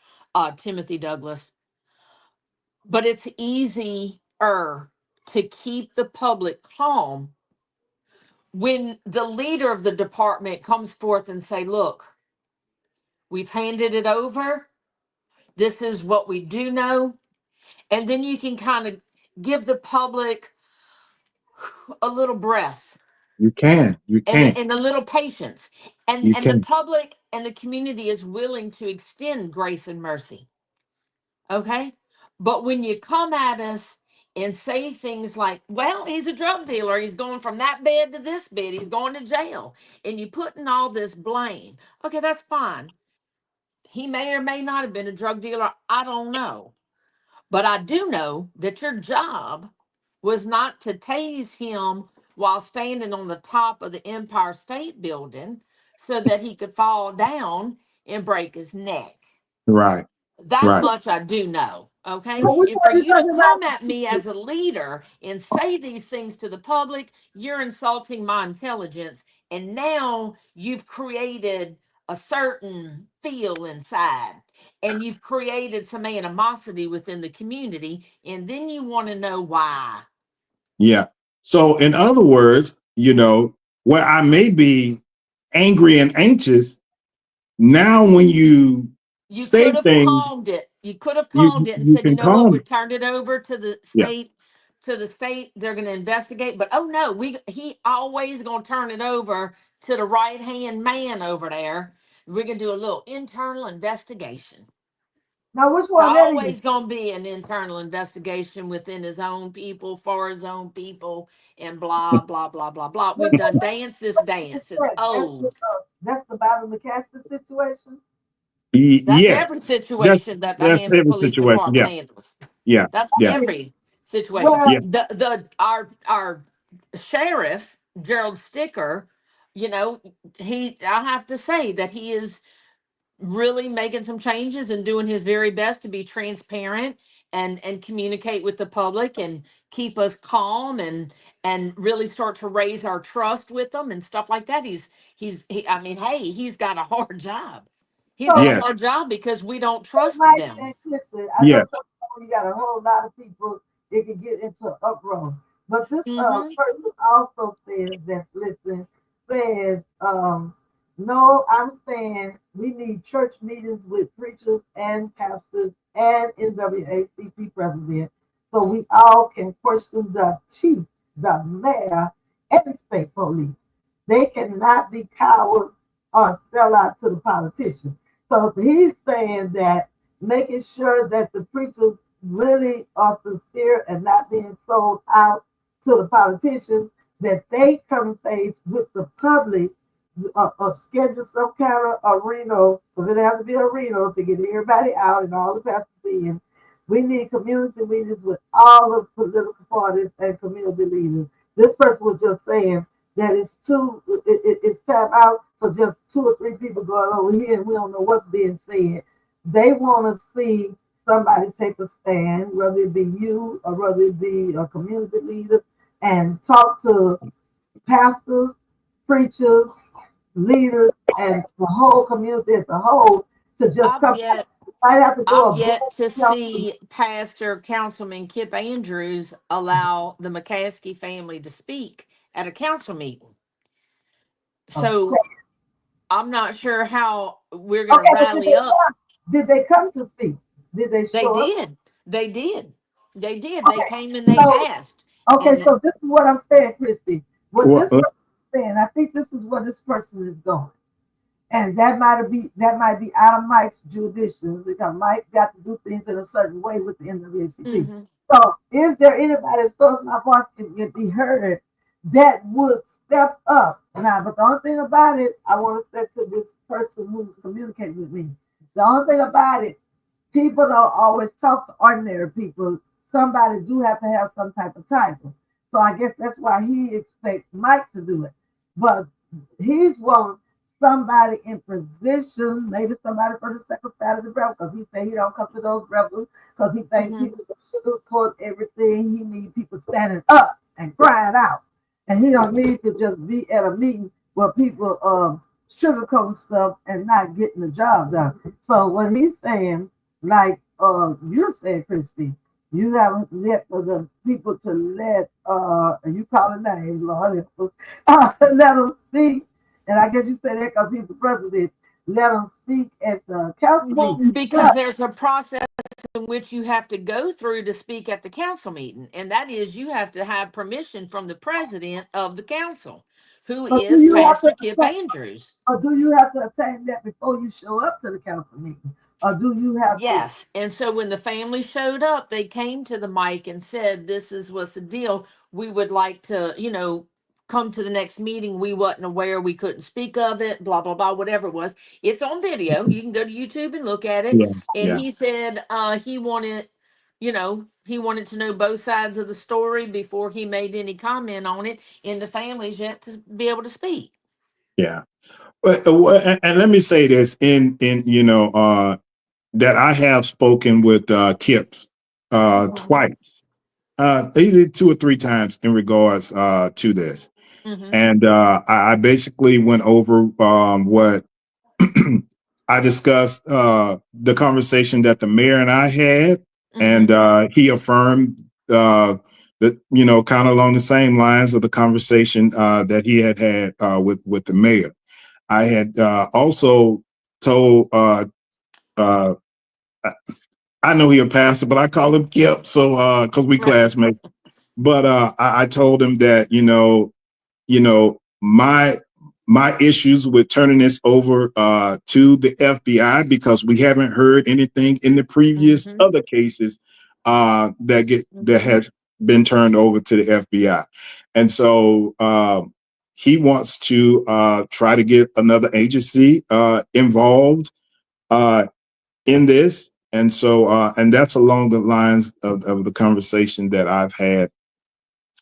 Timothy Douglas. But it's easier to keep the public calm when the leader of the department comes forth and say, "Look, we've handed it over. This is what we do know," and then you can kind of give the public a little breath You can, you can, and a little patience, you and the can. public and the community is willing to extend grace and mercy. Okay. But when you come at us and say things like, well, he's a drug dealer, he's going from that bed to this bed, he's going to jail, and you putting all this blame, okay, that's fine. He may or may not have been a drug dealer. I don't know. But I do know that your job was not to tase him while standing on the top of the Empire State Building so that he could fall down and break his neck. Right, That right. much I do know. Okay. Now, which And for one you you to talking come about? at me as a leader and say these things to the public, you're insulting my intelligence. And now you've created a certain feel inside, and you've created some animosity within the community. And then you want to know why. Yeah. So, in other words, where I may be angry and anxious, now when you You say could have things, calmed it. You could have you calmed it and you said, you can know what, calm we it. turned it over to the Yeah. state. To the state, they're going to investigate. But oh no, he always going to turn it over to the right hand man over there. We're going to do a little internal investigation. Now, which It's one that is? always going to be an internal investigation within his own people, for his own people, and blah blah blah blah blah. What, We've done what, dance this what is dance. It's that? old. That's the Bible McCaster situation. That's Yes. every That's situation that the that's Hampton every Police situation. Department Yeah. handles. Yeah. That's Yeah. every situation. Well, Yeah. The our sheriff Gerald Sticker, you know, I have to say that he is really making some changes and doing his very best to be transparent and communicate with the public and keep us calm and really start to raise our trust with them and stuff like that. I mean, hey, he's got a hard job. He's got a so Yes. hard job because we don't trust Mike them. and Kristen, I know Yes. you got a whole lot of people that can get into an uproar. But this Mm-hmm. person also says that, listen, says, no, I'm saying we need church meetings with preachers and pastors and NAACP president so we all can question the chief, the mayor, and the state police. They cannot be cowards or sell out to the politicians. So he's saying that making sure that the preachers really are sincere and not being sold out to the politicians, that they come face with the public, schedule some kind of arena, because it has to be arena to get everybody out and all the pastors in. We need community meetings with all the political parties and community leaders. This person was just saying that it's time out for just 2 or 3 people going over here and we don't know what's being said. They want to see somebody take a stand, whether it be you or whether it be a community leader, and talk to pastors, preachers, leaders, and the whole community as a whole to just I've come. yet I have to go I've above yet to council. see Pastor Councilman Kip Andrews allow the McCaskey family to speak at a council meeting. So Okay, I'm not sure how we're going to okay, but rally up. did they come to speak? Did they They show up? did. They did. They did. They Okay, came and they so asked. okay, And so this is what I'm saying, Christy. What Well, this person is saying, I think this is where this person is going. And that might be out of Mike's jurisdiction because Mike got to do things in a certain way with the NAACP. mhm. So, is there anybody as close to my voice can be heard that would step up? Now, but the only thing about it, I want to say to this person who's communicating with me, the only thing about it, people don't always talk to ordinary people. Somebody do have to have some type of title. So I guess that's why he expects Mike to do it. But he's wanting somebody in position, maybe somebody from the second side of the rebel, because he said he don't come to those rebels because he thinks Mhm. people sugarcoat everything. He needs people standing up and crying out. And he don't need to just be at a meeting where people sugarcoat stuff and not getting the job done. So what he's saying, like you're saying, Christy, you haven't let the people to let and you call it names, Lord, let them speak. And I guess you say that because he's the president. Let him speak at the council Well, meeting. because But there's a process in which you have to go through to speak at the council meeting, and that is you have to have permission from the president of the council, who but do is you have to Pastor Kip Andrews. or do you have to attain that before you show up to the council meeting? Or do you have to Yes. And so when the family showed up, they came to the mic and said, "This is what's the deal. We would like to, come to the next meeting. We wasn't aware, we couldn't speak of it, blah, blah, blah, whatever it was. It's on video. You can go to YouTube and look at it." yeah, And yeah, he said he wanted to know both sides of the story before he made any comment on it. And the family's yet to be able to speak. yeah. And let me say this that I have spoken with Kip Mhm, twice, either 2 or 3 times in regards to this. Mm-hmm. And I basically went over what I discussed the conversation that the mayor and I had, and Mm-hmm. he affirmed that kind of along the same lines of the conversation that he had with the mayor. I had also told uh, I know he a pastor, but I call him Kip, so because we Right. classmates. But I told him that my issues with turning this over to the FBI because we haven't heard anything in the previous Mm-hmm. other cases that Mm-hmm. has been turned over to the FBI, and so he wants to try to get another agency involved uh, in this, and so and that's along the lines of the conversation that I've had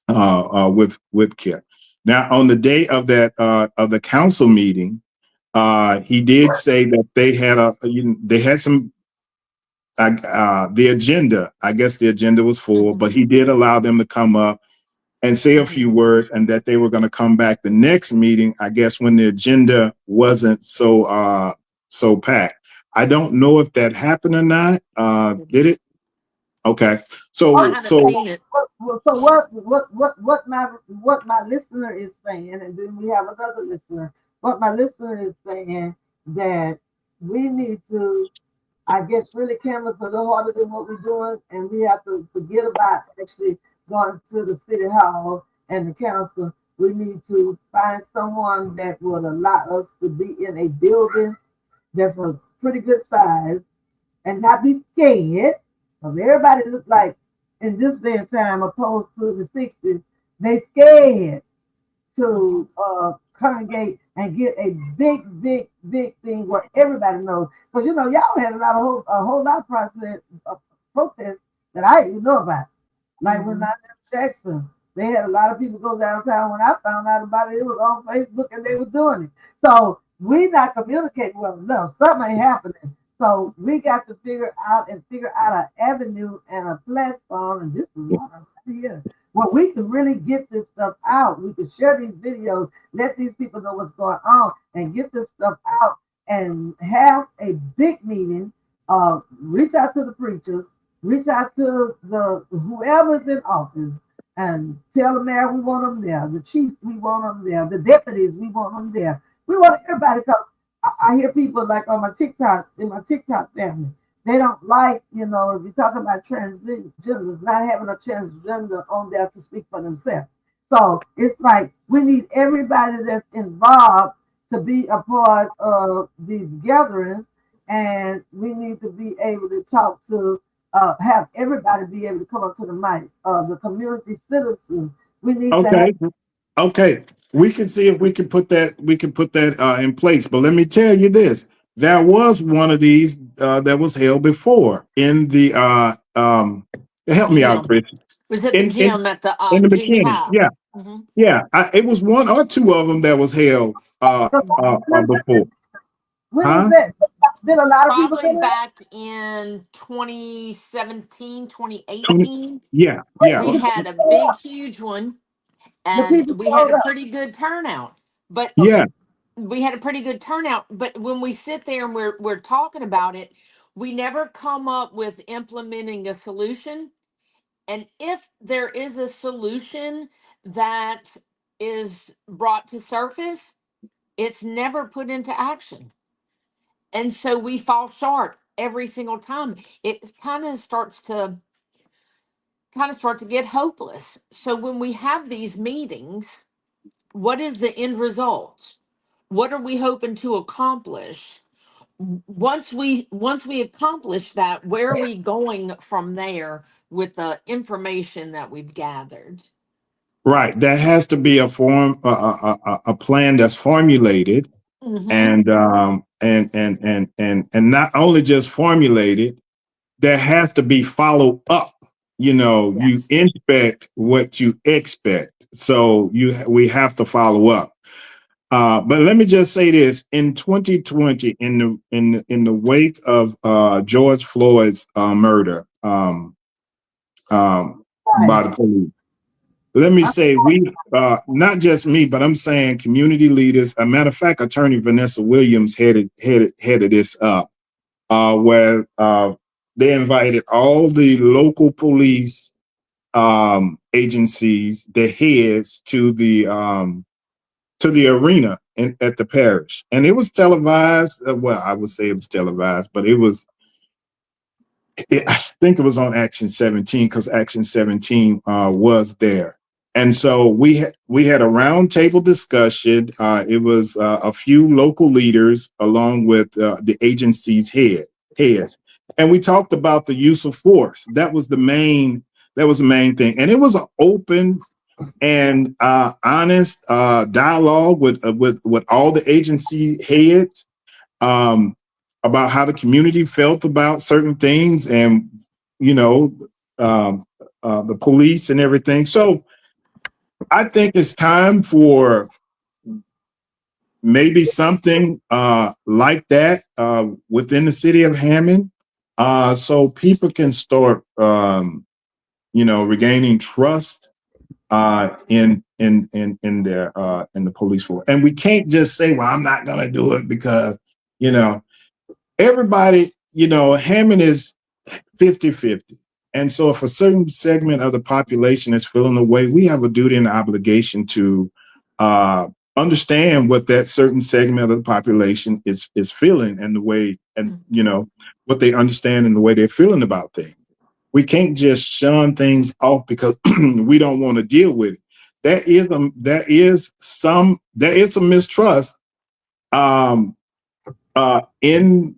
with Kip. Now, on the day of that of the council meeting, he did say that they had some the agenda. I guess the agenda was full, Mm-hmm. but he did allow them to come up and say a Mm-hmm. few words, and that they were going to come back the next meeting. I guess when the agenda wasn't so packed. I don't know if that happened or not. Did it? Okay. I So haven't seen it. So what my listener is saying, and then we have another listener. What my listener is saying that we need to, I guess, really canvas a little harder than what we're doing, and we have to forget about actually going to the city hall and the council. We need to find someone that will allow us to be in a building that's a pretty good size and not be scared. Because everybody look like in this day and time, opposed to the 60s, they scared to congregate and get a big thing where everybody knows. Because you know, y'all had a whole lot of protests that I didn't even know about. Like when I left Jackson, they had a lot of people go downtown. When I found out about it, it was on Facebook and they were doing it. So we not communicating well enough. Something ain't happening. So we got to figure out an avenue and a platform. And this is what I'm here. Where we can really get this stuff out. We can share these videos, let these people know what's going on, and get this stuff out and have a big meeting. Reach out to the preachers, reach out to the whoever's in office, and tell the mayor we want them there, the chiefs we want them there, the deputies we want them there. We want everybody because I hear people like on my TikTok, in my TikTok family, they don't like, you know, if you're talking about transgenders, not having a transgender on there to speak for themselves. So it's like we need everybody that's involved to be a part of these gatherings, and we need to be able to talk to, have everybody be able to come up to the mic, the community citizens. We need to have. okay. Okay, we can see if we can put that in place. But let me tell you this: there was one of these that was held before in the help me out, Gym. Chris. Was at the In gym at the in the junior beginning, high. yeah, hmm yeah. It was one or two of them that was held before, When was huh? that? Did a lot of people Probably come out? back in 2017, Twenty, 2018. yeah, Wait, yeah, We had a big, huge one, the and people we had showed a up. pretty good turnout. But yeah. we had a pretty good turnout. But when we sit there and we're talking about it, we never come up with implementing a solution. And if there is a solution that is brought to surface, it's never put into action. And so we fall short every single time. It kind of start to get hopeless. So when we have these meetings, what is the end result? What are we hoping to accomplish? Once we accomplish that, where are we going from there with the information that we've gathered? Right. There has to be a a plan that's formulated, Mm-hmm. and not only just formulated, there has to be follow up. You know, you Yes. inspect what you expect, so we have to follow up. But let me just say this: in 2020, in the wake of George Floyd's murder Right. by the police, let me say we not just me, but I'm saying community leaders. A matter of fact, Attorney Vanessa Williams headed this up, where they invited all the local police agencies, the heads, to the arena at the parish, and it was televised. Well, I would say it was televised, but I think it was on Action 17 because Action 17 was there. And so we had a roundtable discussion. It was a few local leaders along with the agency's heads, and we talked about the use of force. That was the main thing, and it was an open and honest dialogue with all the agency heads, um, about how the community felt about certain things, and you know, um, the police and everything. So I think it's time for maybe something like that within the city of Hammond, so people can start, regaining trust in the police force. And we can't just say, "Well, I'm not going to do it," because you know everybody, Hammond is 50-50. And so if a certain segment of the population is feeling the way, we have a duty and obligation to understand what that certain segment of the population is feeling and the way, and what they understand and the way they're feeling about things. We can't just shun things off because we don't want to deal with it. There is some mistrust in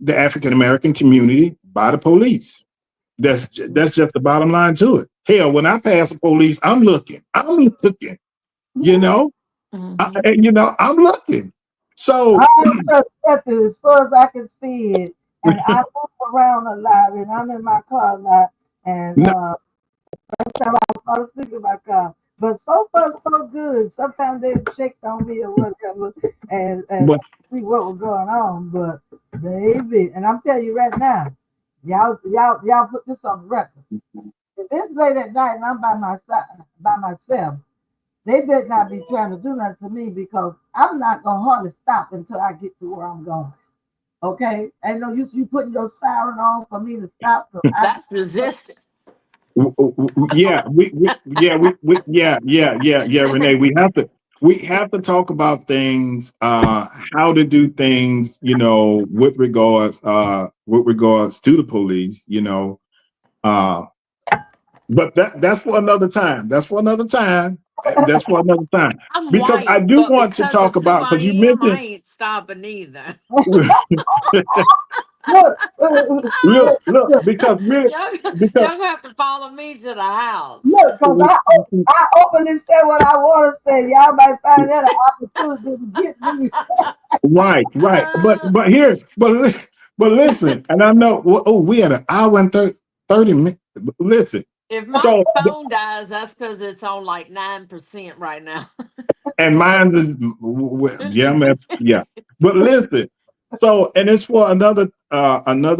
the African American community by the police. That's just the bottom line to it. Hell, when I pass the police, I'm looking. I'm looking. So I'm perspective as far as I can see it, and I move around a lot, and I'm in my car a lot, and sometimes I fall asleep in my car. But so far so good. Sometimes they checked on me or whatever, and see what was going on. But baby, and I'm telling you right now, y'all put this on the record. If it's late at night and I'm by myself, they better not be trying to do nothing to me because I'm not gonna hardly stop until I get to where I'm going. Okay? Ain't no use you putting your siren on for me to stop. That's resistant. Yeah, Renee. We have to talk about things, how to do things, with regards to the police, but that's for another time. That's for another time. I'm Because white, I do but want to because talk of who about, I because you am, I mentioned ain't stopping either. Look, look, because really, Y'all because gonna have to follow me to the house. because I openly say what I want to say. Y'all might find that an opportunity to get me. right, but listen, and I know. We had an hour and 30 minutes. Listen, If my so phone dies, that's because it's on like 9% right now. and mine is yeah, man, yeah. But listen, so and it's for another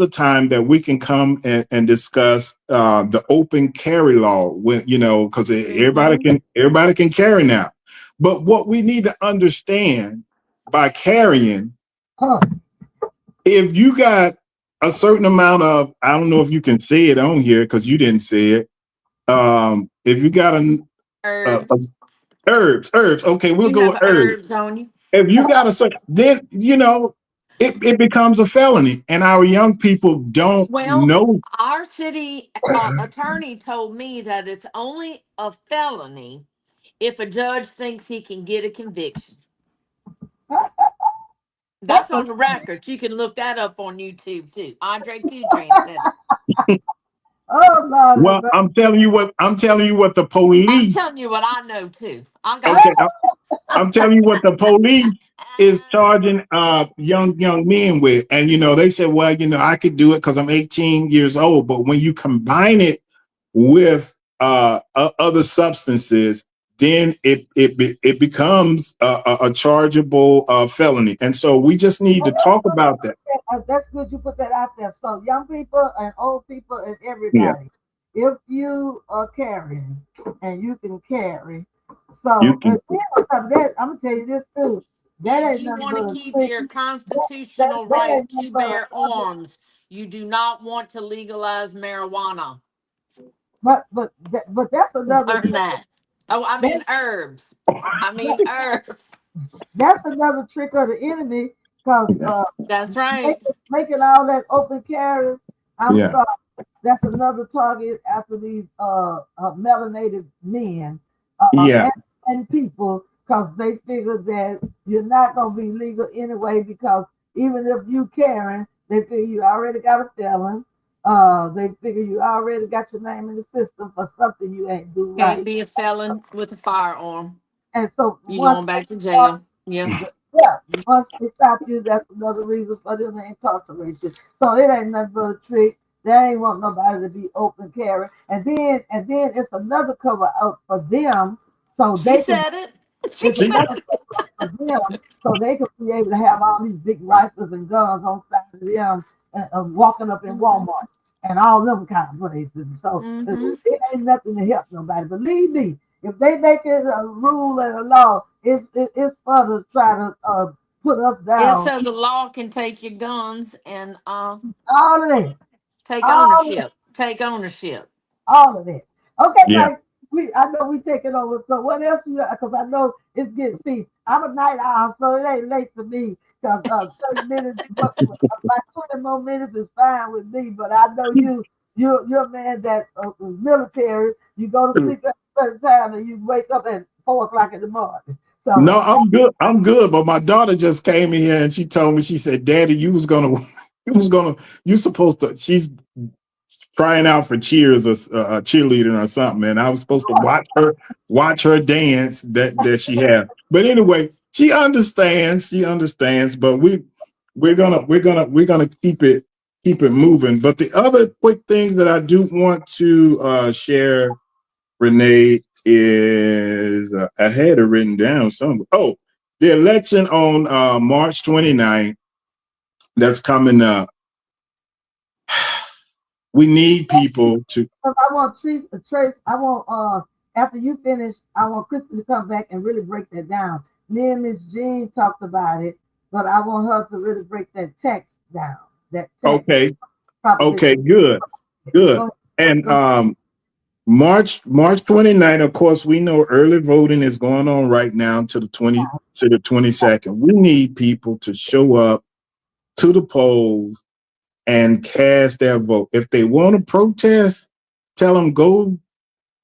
time that we can come and discuss the open carry law when because everybody can carry now. But what we need to understand by carrying, Huh. if you got a certain amount of, I don't know if you can say it on here because you didn't say it. If you got a Herbs. herbs, okay, we'll You go have with herbs. herbs on you. If you got a certain, then it becomes a felony, and our young people don't Well, know. our city attorney told me that it's only a felony if a judge thinks he can get a conviction. That's on the record. You can look that up on YouTube too. Andre Kudrain said it. Oh Well, Lord, I'm telling you what the I'm police. telling you what I know too. I got Okay, I'm telling you what the police is charging young men with, and they said, well, I could do it because I'm 18 years old, but when you combine it with other substances, then it becomes a chargeable felony, and so we just need to talk about that. that's good you put that out there. So young people and old people and Yeah, everybody, if you are carrying and you can carry, you so can. I'm gonna tell you this too. That and ain't you nothing want but to a keep trick. your That, constitutional that right ain't nothing to but a bear arms. You do not want to legalize marijuana. but that's another Learn trick. that. Oh, I That, mean herbs. I mean that, herbs. that's another trick of the enemy because That's right. making all that open carry. I'm Yeah, sorry. That's another target after these melanated men yeah, and people because they figure that you're not going to be legal anyway because even if you Karen, they figure you already got a felon. They figure you already got your name in the system for something you ain't do Can't right. be a felon with a firearm. And so You once going back to they jail. Yeah. yeah, once they stop you, that's another reason for them to incarcerate you. So it ain't nothing but a trick. They ain't want nobody to be open carry. And then it's another cover out for them so She they can said it. She it's said another cover for them so they can be able to have all these big rifles and guns on side of them walking up in it. Walmart and all them kind of places. So Mm-hmm. it ain't nothing to help nobody. Believe me, if they make it a rule and a law, it's for to try to put us It's down. so the law can take your guns and All of that. take All of that. ownership. Take ownership. all of that. Okay, Yeah. Mike. I know we taking over. So what else you got? Because I know it's getting. See, I'm a night owl, so it ain't late to me. Because 30 minutes, about 20 more minutes is fine with me. But I know you're a man that military. You go to sleep at a certain time and you wake up at 4 o'clock in the morning. So No, I'm good. I'm good. But my daughter just came in here and she told me, she said, Daddy, you was gonna you was gonna you supposed to, she's trying out for cheers or cheerleading or something, and I was supposed to watch her dance that she had. But anyway, she understands. She understands. But we're gonna keep it moving. But the other quick things that I do want to share, Renee, is I had it written down somewhere. Oh, the election on March 29th that's coming up. We need people to. I want Trace. I want after you finish, I want Kristen to come back and really break that down. Me and Miss Jean talked about it, but I want her to really break that text down. That text Okay. Okay, proposition. good, good. Go, And go. March 29th, of course, we know early voting is going on right now to the 22nd. We need people to show up to the polls and cast their vote. If they want to protest, tell them go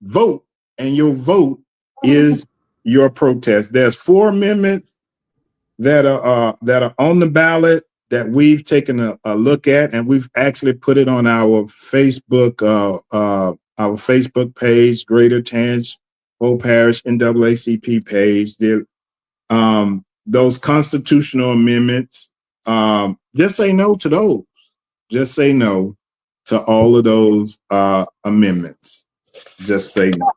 vote, and your vote is your protest. There's 4 amendments that are on the ballot that we've taken a look at, and we've actually put it on our Facebook page, Greater Tange Parish NAACP page. Those constitutional amendments. Just say no to those. Just say no to all of those amendments. Just say no.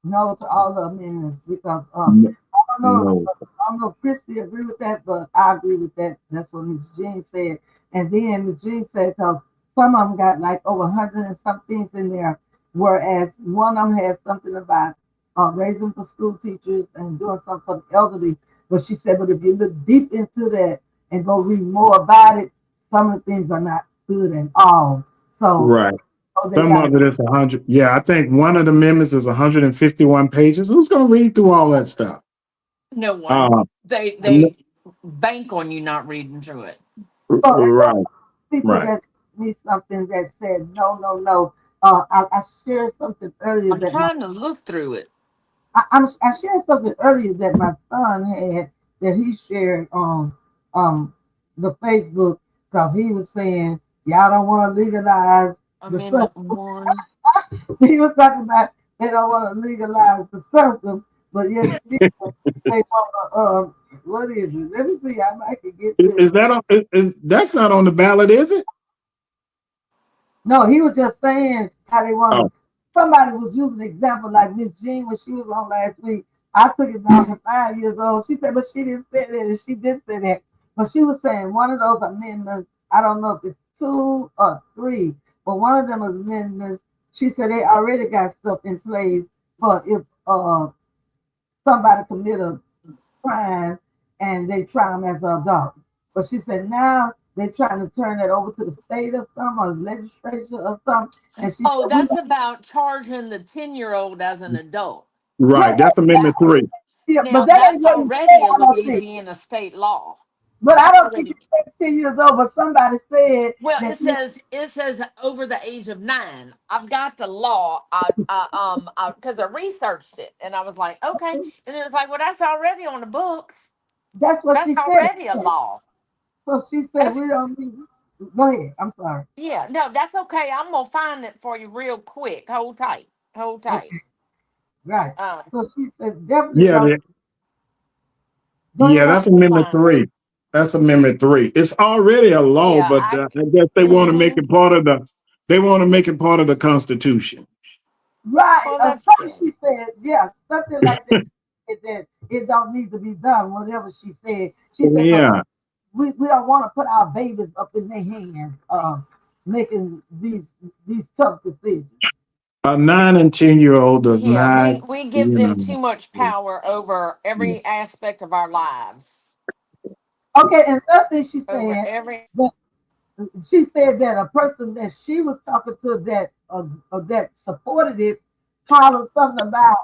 No to all the amendments because No. I don't know. No. I don't know if Christy agree with that, but I agree with that. That's what Miss Jean said. And then Miss Jean said because some of them got like over 100 and some things in there, whereas one of them has something about raising for school teachers and doing something for the elderly. But she said, but if you look deep into that and go read more about it, some of the things are not good at all. So, Right. so they Some got of it is 100. Yeah, I think one of the amendments is 151 pages. Who's going to read through all that stuff? No one. Uh, They bank on you not reading through it. so right, people right. that need something that said no, no, no. I shared something earlier I'm that my trying to look through it. I shared something earlier that my son had that he shared on the Facebook because he was saying y'all don't want to legalize the Amendment system. one. He was talking about they don't want to legalize the system, but yet still they want to what is it? Let me see. I might can get Is, to is it. that on, that's not on the ballot, is it? No, he was just saying how they want Oh, to. Somebody was using an example like Miss Jean when she was on last week. I took it down to 5 years old. She said, but she didn't say that, and she did say that. But she was saying one of those amendments. I don't know if it's two or three, but one of them amendments. She said they already got stuff in place for if somebody commit a crime and they try them as an adult. But she said now they're trying to turn that over to the state or something or legislature or something. And she Oh, said, we that's about charging the 10-year-old as an adult. right. right, That's That Amendment 3. yeah, but now that ain't that's what he already said, a I don't think. Louisiana state law. But I That's don't think already he's 10 years old, but somebody said well. that It says over the age of 9. I've got the law. Because I researched it and I was like, okay, and it was like, well, that's already on the books. that's what That's she said. already a law. So she said, That's we don't need, go ahead. I'm sorry. Yeah, no, that's okay. I'm gonna find it for you real quick. Hold tight. Hold tight. Okay, right. Um, So she said, definitely Yeah, don't. Go yeah, ahead. that's we'll Amendment find it. 3. That's Amendment 3. It's already a law, Yeah, but I. I guess they want to make Mm-hmm. it part of the. They want to make it part of the Constitution. Right. Well, that's Something good. she said, yeah, something like that. That it don't need to be done, whatever she said. She said, because Yeah, we don't want to put our babies up in their hands, making these tough decisions. a 9 and 10-year-old does Yeah, not. we give You them know. too much power over every aspect of our lives. Okay, and another thing she Over said, every. but she said that a person that she was talking to that supported it hollered something about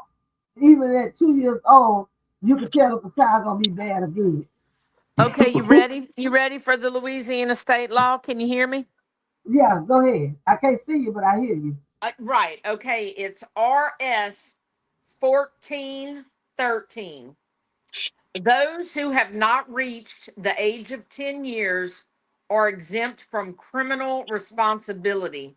even at 2 years old, you could tell if the child gonna be bad or good. Okay, you ready? You ready for the Louisiana state law? Can you hear me? Yeah, go ahead. I can't see you, but I hear you. Right. Okay. It's RS 1413. Those who have not reached the age of 10 years are exempt from criminal responsibility.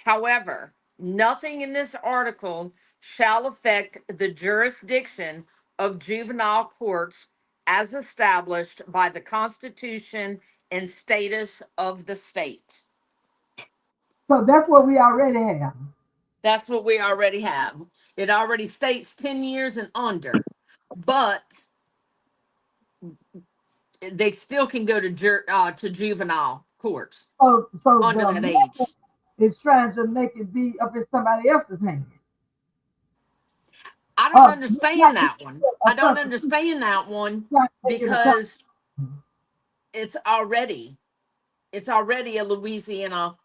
However, nothing in this article shall affect the jurisdiction of juvenile courts as established by the Constitution and status of the state. So that's what we already have. That's what we already have. It already states 10 years and under, but they still can go to juvenile courts So under the that age. amendment is trying to make it be up in somebody else's hand. I don't Not understand that one. a I don't person understand that one trying to make it a person. because it's already it's already a Louisiana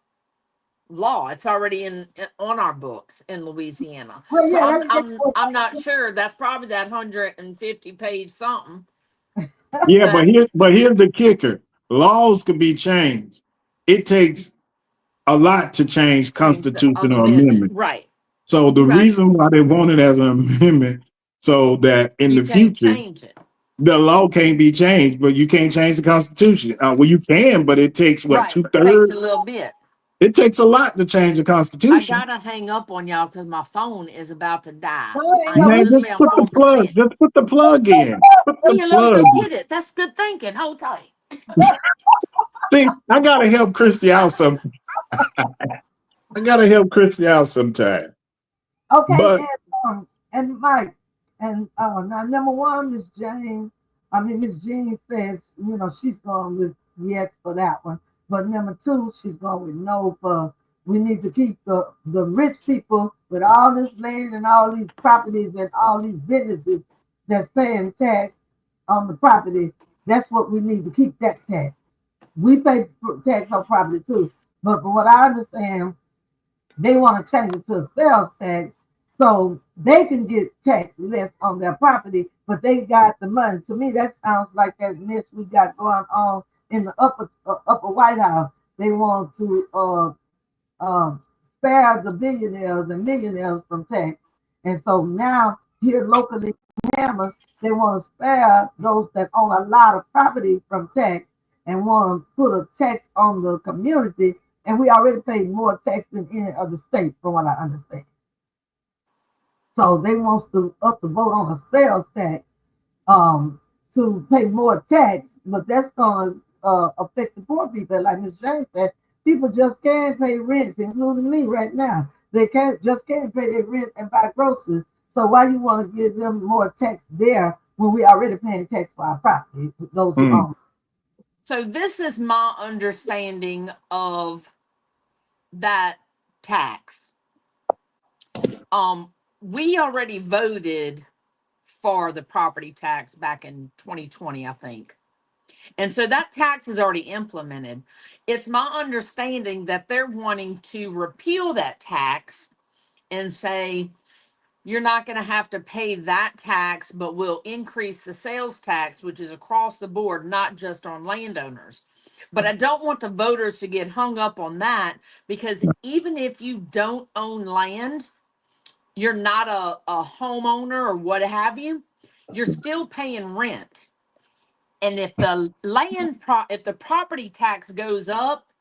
law. It's already on our books in Louisiana. Well, So yeah, I'm not sure. That's probably that 150-page something. Yeah, But but here's the kicker: laws can be changed. It takes a lot to change change the constitutional amendment. amendment. Right. So the You're right. reason why they want it as an amendment, so that in You the can't future change it. the law can't be changed, but you can't change the Constitution. Well, you can, but it takes what, Right. Takes a 2/3? little bit. It takes a lot to change the I Constitution. gotta hang up on y'all because my phone is about to die. no, it ain't I no am Man, just literally on put the plug. 4%. Just put the plug in. Put the Yeah, let me plug go in. get it. That's good thinking. Hold tight. See, I gotta help Christy out some. I gotta help Christy out sometime. okay, But and Mike, and now number one, Miss Jean says, she's going with yes for that one. But number two, she's going with no for we need to keep the rich people with all this land and all these properties and all these businesses that's paying tax on the property. That's what we need to keep that tax. We pay tax on property too. But from what I understand, they want to change it to a sales tax so they can get taxed less on their property, but they got the money. To me, that sounds like that mess we got going on in the upper White House. They want to spare the billionaires and millionaires from tax, and so now here locally in Hammond, they want to spare those that own a lot of property from tax and want to put a tax on the community, and we already pay more tax than any other state, from what I understand. So they want us to vote on a sales tax to pay more tax, but that's going to affect the poor people. Like Ms. James said, people just can't pay rents, including me right now. They can't pay their rent and buy groceries. So why you want to give them more tax there when we already paying tax for our property, those who own? So this is my understanding of that tax. We already voted for the property tax back in 2020, I think. And so that tax is already implemented. It's my understanding that they're wanting to repeal that tax and say, you're not going to have to pay that tax, but we'll increase the sales tax, which is across the board, not just on landowners. But I don't want the voters to get hung up on that because even if you don't own land, you're not a homeowner or what have you, you're still paying rent. And if if the property tax goes up,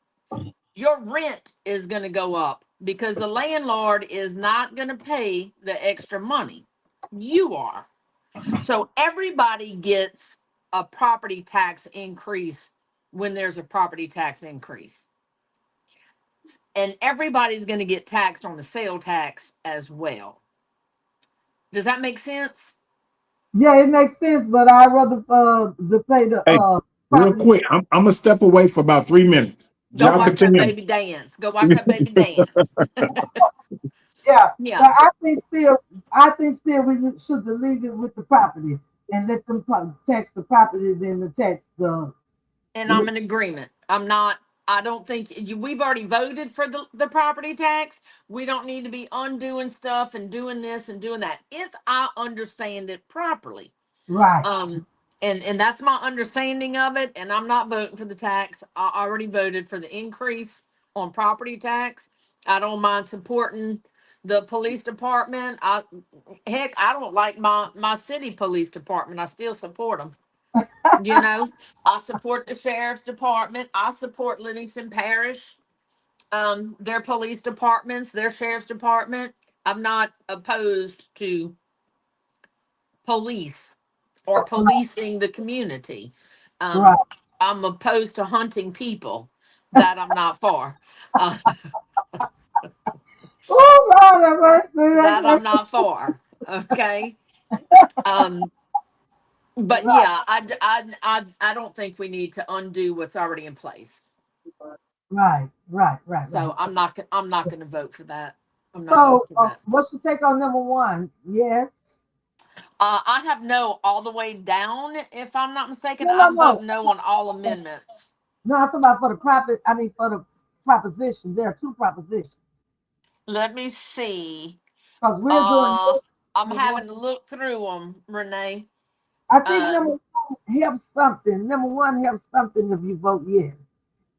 your rent is going to go up because the landlord is not going to pay the extra money. You are. So everybody gets a property tax increase when there's a property tax increase. And everybody's going to get taxed on the sale tax as well. Does that make sense? Yeah, it makes sense, but I'd rather to pay the hey, real property. quick, I'm gonna step away for about 3 minutes. Go Y'all watch that continue. baby dance. Go watch that baby dance. Yeah, Yeah. but I think still we should leave it with the property and let them tax the property, then the tax the. And I'm in agreement. I'm not I don't think we've already voted for the property tax. We don't need to be undoing stuff and doing this and doing that. If I understand it properly. Right. Um, and that's my understanding of it. And I'm not voting for the tax. I already voted for the increase on property tax. I don't mind supporting the police department. I don't like my city police department. I still support them. I support the sheriff's department. I support Livingston Parish, their police departments, their sheriff's department. I'm not opposed to police or policing the community. Right. Um, I'm opposed to hunting people. That I'm not for. Uh, Oh, Lord have mercy. that I'm not for. Okay. Um, but Right, yeah, I don't think we need to undo what's already in place. right. So I'm not going to vote for that. I'm not So, voting for that. what's your take on number one? Yes. I have no all the way down. If I'm not mistaken, No, no, I'm no. voting no on all amendments. No, I'm talking about for the profit. I mean, for the proposition. There are two propositions. Let me see. Because we're doing Uh, I'm number one. having to look through them, Renee. I think Uh, number one helps something. Number one helps something if you vote yes.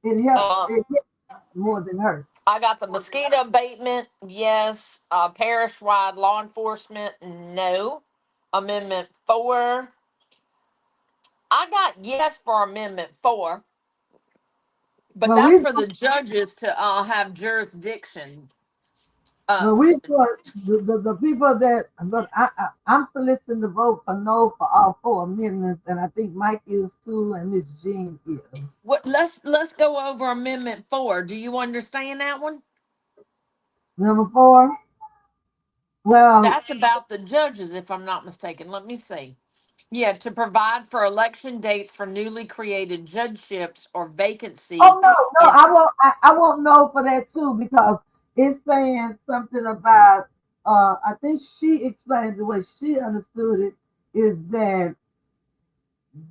It helps. uh, It helps more than hurt. I got the mosquito abatement, yes. Parish-wide law enforcement, no. Amendment 4. I got yes for Amendment 4, but Well, that's we for the judges to have jurisdiction. Uh, well we for the people that but I'm soliciting the vote for no for all four amendments, and I think Mike is too, and Miss Jean is. let's go over Amendment 4. Do you understand that one? Number four. Well, That's about the judges, if I'm not mistaken. Let me see. Yeah, to provide for election dates for newly created judgeships or vacancy oh no, in. I won't know for that too because it's saying something about I think she explained the way she understood it is that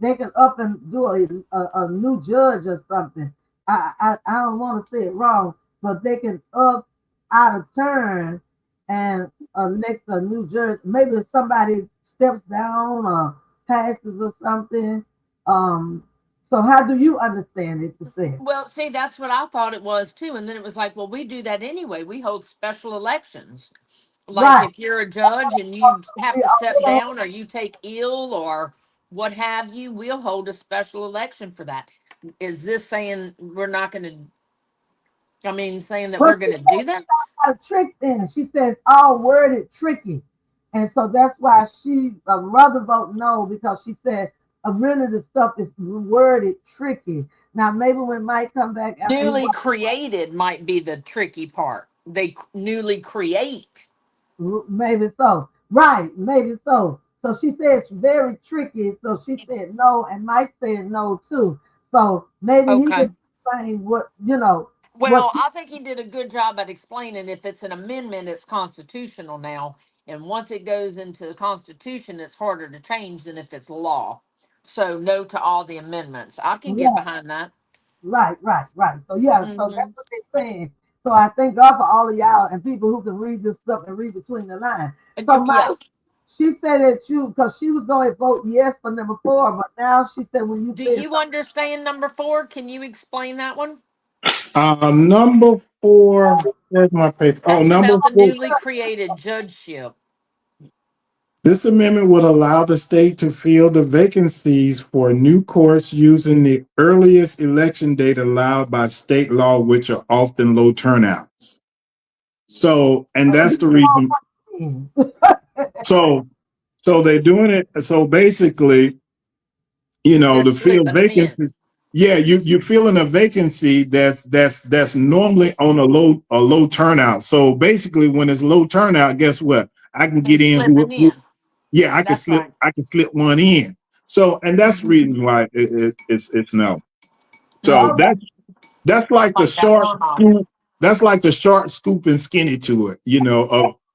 they can up and do a new judge or something. I don't want to say it wrong, but they can up out of turn and elect a new judge. Maybe if somebody steps down or passes or something. So how do you understand it to say? Well, see, that's what I thought it was too. And then it was like, well, we do that anyway. We hold special elections. Like Right. if you're a judge and you have We to step also- down or you take ill or what have you, we'll hold a special election for that. Is this saying we're not going to, I mean, saying that But we're she going to said do that? it's got a lot of tricks in it. She says all worded tricky. And so that's why she rather vote no because she said really the stuff is worded tricky. Now maybe when Mike come back after he Newly created might be the tricky part. They newly create. maybe so. Right, maybe so. So she said it's very tricky. So she said no, and Mike said no too. So maybe he Okay. can explain what what Well, I think he did a good job at explaining if it's an amendment, it's constitutional now. And once it goes into the Constitution, it's harder to change than if it's law. So, no to all the amendments. I can get yeah, behind that. right. So yeah, so Hmm. that's what they're saying. So I thank God for all of y'all and people who can read this stuff and read between the lines. So Yeah. Mike, she said that you because she was going to vote yes for number four, but now she said when you Do said you understand number 4? Can you explain that one? Number 4. Where's my paper? Oh, That's number about the 4. newly created judgeship. This amendment would allow the state to fill the vacancies for new courts using the earliest election date allowed by state law, which are often low turnouts. So, and something, that's the reason. So, so they're doing it. So basically, They're to fill slipping them in. vacancies. Yeah, you're filling a vacancy that's normally on a low turnout. So basically, when it's low turnout, guess what? I can They're get in slipping who in. yeah, That's right. I can slip one in. So, and that's the Hmm. reason why it's no. So Okay. Hmm. that's like the Like that short runoff. scoop. That's like the short scoop and skinny to it.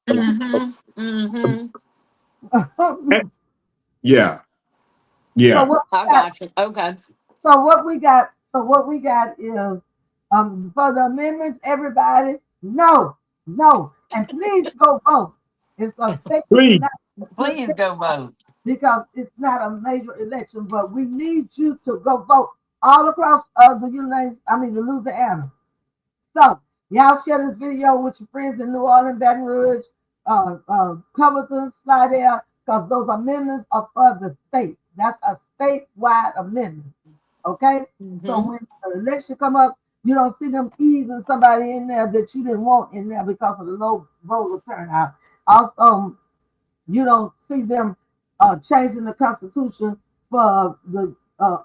Hmm. Hmm. Yeah, so yeah. what we I got? got you. Okay. So what we got? So what we got is For the amendments, everybody, no, no, and please go vote. It's going to take you Please. tonight Please go vote. because it's not a major election, but we need you to go vote all across the Louisiana. So y'all share this video with your friends in New Orleans, Baton Rouge, Covington, Slidell, because those amendments are for the state. That's a statewide amendment. Okay? So Mhm. when the election come up, you don't see them easing somebody in there that you didn't want in there because of the low voter turnout. Also, you don't see them changing the Constitution for the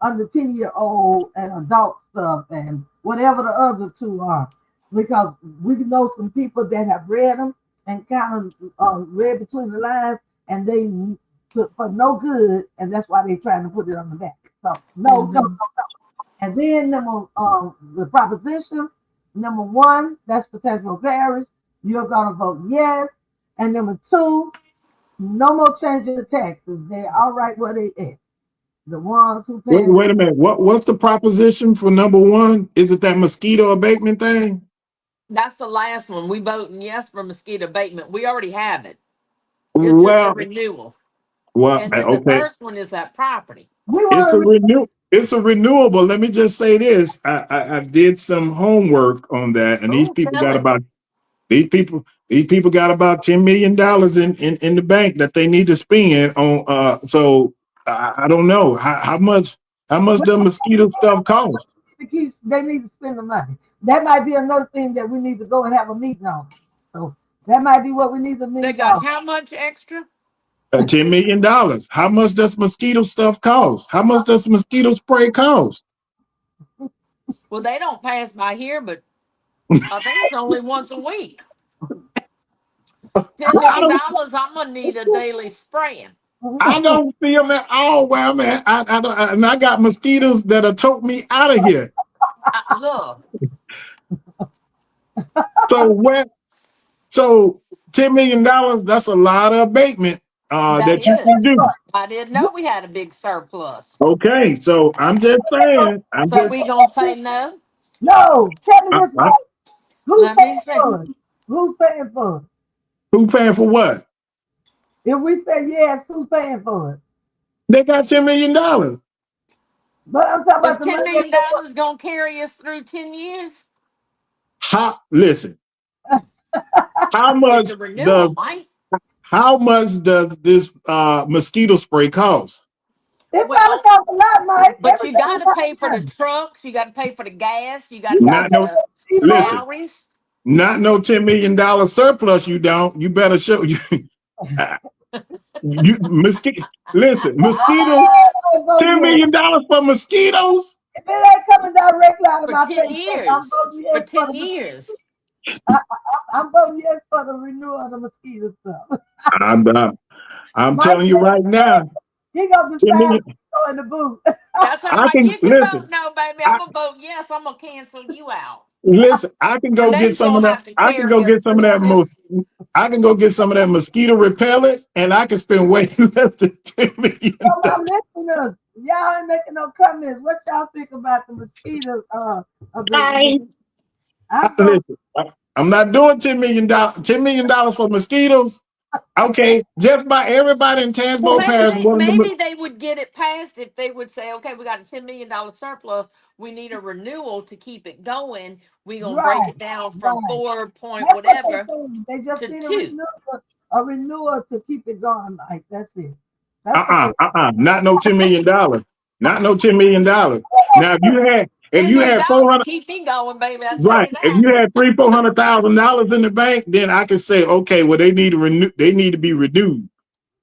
under 10-year-old and adult stuff and whatever the other two are. Because we know some people that have read them and kind of read between the lines and they for no good, and that's why they're trying to put it on the back. So, no, no, no, Mhm. no. And then the propositions, number one, that's potential parish. You're going to vote yes. And number two, no more changing the taxes. They're all right where they at. The ones who paying. Wait a minute. What's the proposition for number one? Is it that mosquito abatement thing? That's the last one. We voting yes for mosquito abatement. We already have it. It's just a Well, renewal. And then the okay. first one is that property. We It's want a to. renew. It's a renewable. Let me just say this. I did some homework on that, and Oh, tell him. these people got about $10 million in the bank that they need to spend on. So I don't know how much the mosquito stuff cost. They need to spend the money. That might be another thing that we need to go and have a meeting on. So that might be what we need to They meet got on. how much extra? $10 million. How much does mosquito stuff cost? How much does mosquito spray cost? Well, they don't pass by here, but I think it's only once a week. ten I million don't. dollars. I'm gonna need a daily spraying. I don't feel that all where I'm at. And I got mosquitoes that'll tote me out of here. Look, So where? So $10 million. That's a lot of abatement that that you can is. do. I didn't know we had a big surplus. Okay, so I'm just saying. I'm So just. we gonna say no? No, tell me I, this I, right. Who's Let me paying see. for it? Who's paying for it? who paying for what? If we say yes, who's paying for it? They got $10 million. But I'm talking Is about the ten money million dollars gonna carry us through 10 years? Listen. How It's much a renewal, does Mike. this mosquito spray cost? it probably Well, costs a lot, Mike. but you Everything got to costs pay for the money. trucks. You got to pay for the gas. You got to You pay got Not to for no. the pay for people. Listen. salaries. Not no $10 million surplus. You don't. You better show you. You mosquito. Listen, mosquitoes. Oh, vote $10 yes. million for mosquitoes. If it ain't coming directly out of For my 10 paycheck, I'm years. voting For yes for 10 years. I'm voting yes for the renewal of the mosquito stuff. I'm I'm Mike telling you right now. he gonna 10 decide million. to go in the booth. That's all I right. can You can vote listen. no, baby. I'm I going to vote yes. I'm going to cancel you out. listen. I can go get Renee's some going of to that. have to I can carry go us get some of through that on this. I can go get some of that mosquito repellent, and I can spend way less than 10 million. So my listeners, y'all ain't making no comments. What y'all think about the mosquitoes abatement? I, I'm voting. listen. I'm not doing $10 million. $10 million for mosquitoes. Okay, just about everybody in Well, Tansbo Pass. maybe they would get it passed if they would say, okay, we got a $10 million surplus. We need a renewal to keep it going. We're going to break Right, it down from right. 4 point That's what they whatever saying. They just to need 2. a renewal to keep it going. Like that's it. That's what they. Not no $10 million. Not no $10 million. Now, if $10 you million had to 400, keep me going, baby. I tell right? you If that. you had $300,000-$400,000 in the bank, then I could say, okay, well, they need to renew. They need to be renewed.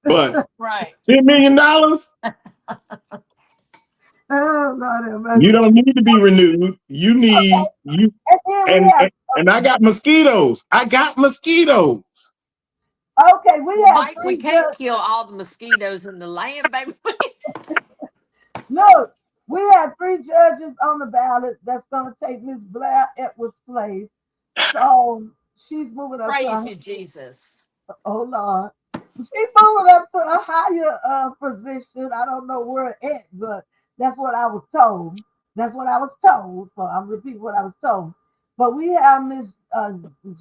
But Right. $10 million, Oh Lord have you mercy. don't need to be renewed. You need you And then we and have and I got mosquitoes. I got mosquitoes. okay, we Well, have Mike, we three can't judges. kill all the mosquitoes in the land, baby. Look, we have three judges on the ballot that's gonna take Miss Blair Edwards' place. So she's moving up to Praise a, you, Jesus. oh Lord. She's moving up to a higher position. I don't know where it at, but that's what I was told. That's what I was told. So I'm repeating what I was told. But we have Miss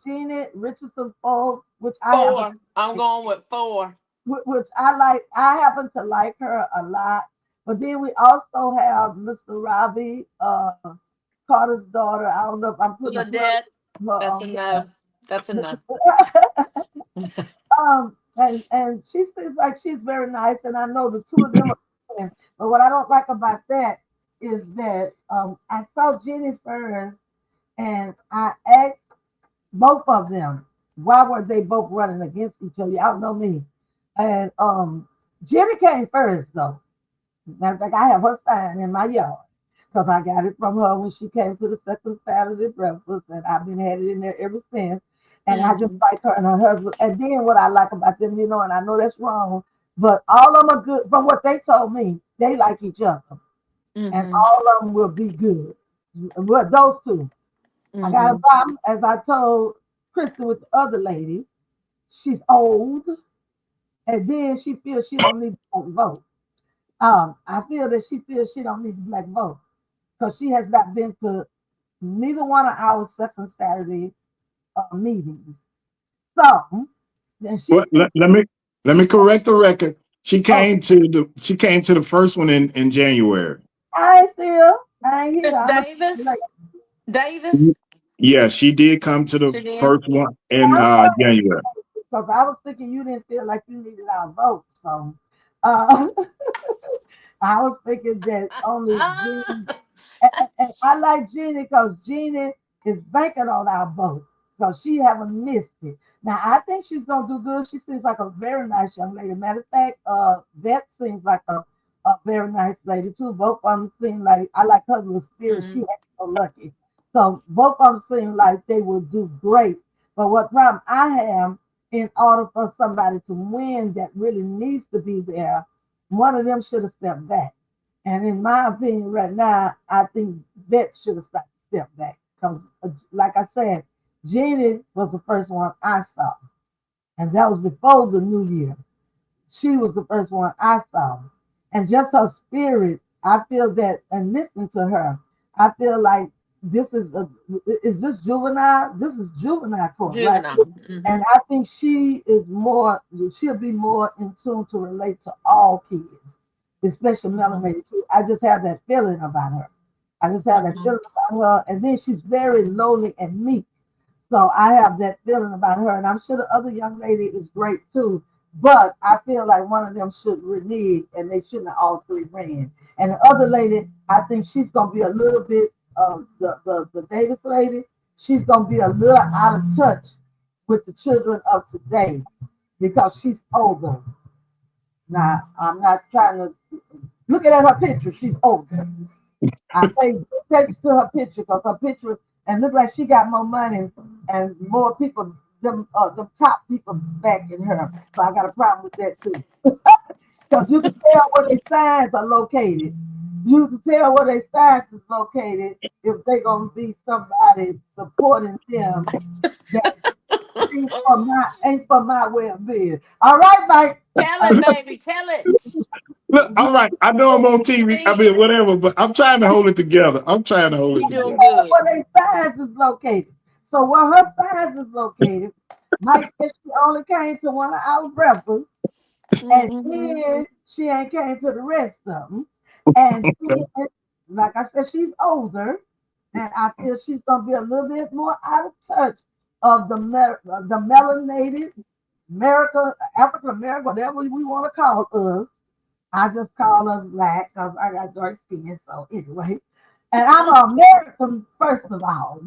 Jeanette Richardson Ford, which I happen Four. I'm going with four. which I like. I happen to like her a lot. But then we also have Mr. Robbie Carter's daughter. I don't know if I'm putting a plug Ladette. her That's a on no. That's a no. there. And she seems like she's very nice, and I know the two of them are friends. But what I don't like about that is that I saw Jenny first, and I asked both of them why were they both running against each other. Y'all know me, and Jenny came first though. Matter of fact, I have her sign in my yard because I got it from her when she came to the second Saturday breakfast, and I've been had it in there ever since. And I just Mhm. like her and her husband. And then what I like about them, and I know that's wrong, but all of them are good. From what they told me, they like each other, and Mhm. all of them will be good. Well, those two. I got a Mhm. problem, as I told Kristen with the other lady. She's old, and then she feels she don't need to vote. I feel that she feels she don't need the black vote because she has not been to neither one of our second Saturday meetings. So, and she What? thinks, Let me correct the record. oh, She came to the first one in January. I ain't here. Miss I must be late. Davis. Davis. Yeah, she did come to the She did. first one in I'm glad January. because I was thinking you didn't feel like you needed our vote. So, uh, I was thinking that only Jean, and I like Jeannie because Jeannie is banking on our vote because she haven't missed it. Now I think she's gonna do good. She seems like a very nice young lady. Matter of fact, that seems like a very nice lady too. Both of them seem like I like her little spirit. She Mhm. ain't so lucky. So both of them seem like they will do great. But what problem I have in order for somebody to win that really needs to be there, one of them should have stepped back. And in my opinion, right now, I think Bet should have stepped back. Because, like I said, Jeannie was the first one I saw. And that was before the new year. She was the first one I saw. And just her spirit, I feel that, and listening to her, I feel like this is this juvenile? This is juvenile court, right? Juvenile. And Mhm. I think she'll be more in tune to relate to all kids, especially Mhm. melanated kids. I just have that feeling about her. I just have that Mhm. feeling about her. And then she's very lowly and meek. So I have that feeling about her. And I'm sure the other young lady is great too. But I feel like one of them should renege and they shouldn't have all three ran. And the other lady, I think she's going to be a little bit, the Davis lady, she's going to be a little out of touch with the children of today because she's older. Now, I'm not trying to look at her picture. She's older. I pay attention to her picture because her picture and look like she got more money and more people, them top people backing her. So I got a problem with that too. Because you can tell where their signs are located. You can tell where their signs is located if they're gonna be somebody supporting them that ain't for my well-being. All right, Mike. Tell it, baby. Tell it. Look, all right. I know I'm on TV. I See, mean, whatever, but I'm trying to hold it together. I'm trying to hold it you You can doing together. tell good. where their signs is located. So where her signs is located, Mike said she only came to one of our breakfasts, and Mhm. then she ain't came to the rest of them. And then, like I said, she's older, and I feel she's gonna be a little bit more out of touch of the melanated America, African American, whatever we want to call us. I just call us black because I got dark skin. So anyway, and I'm an American first of all.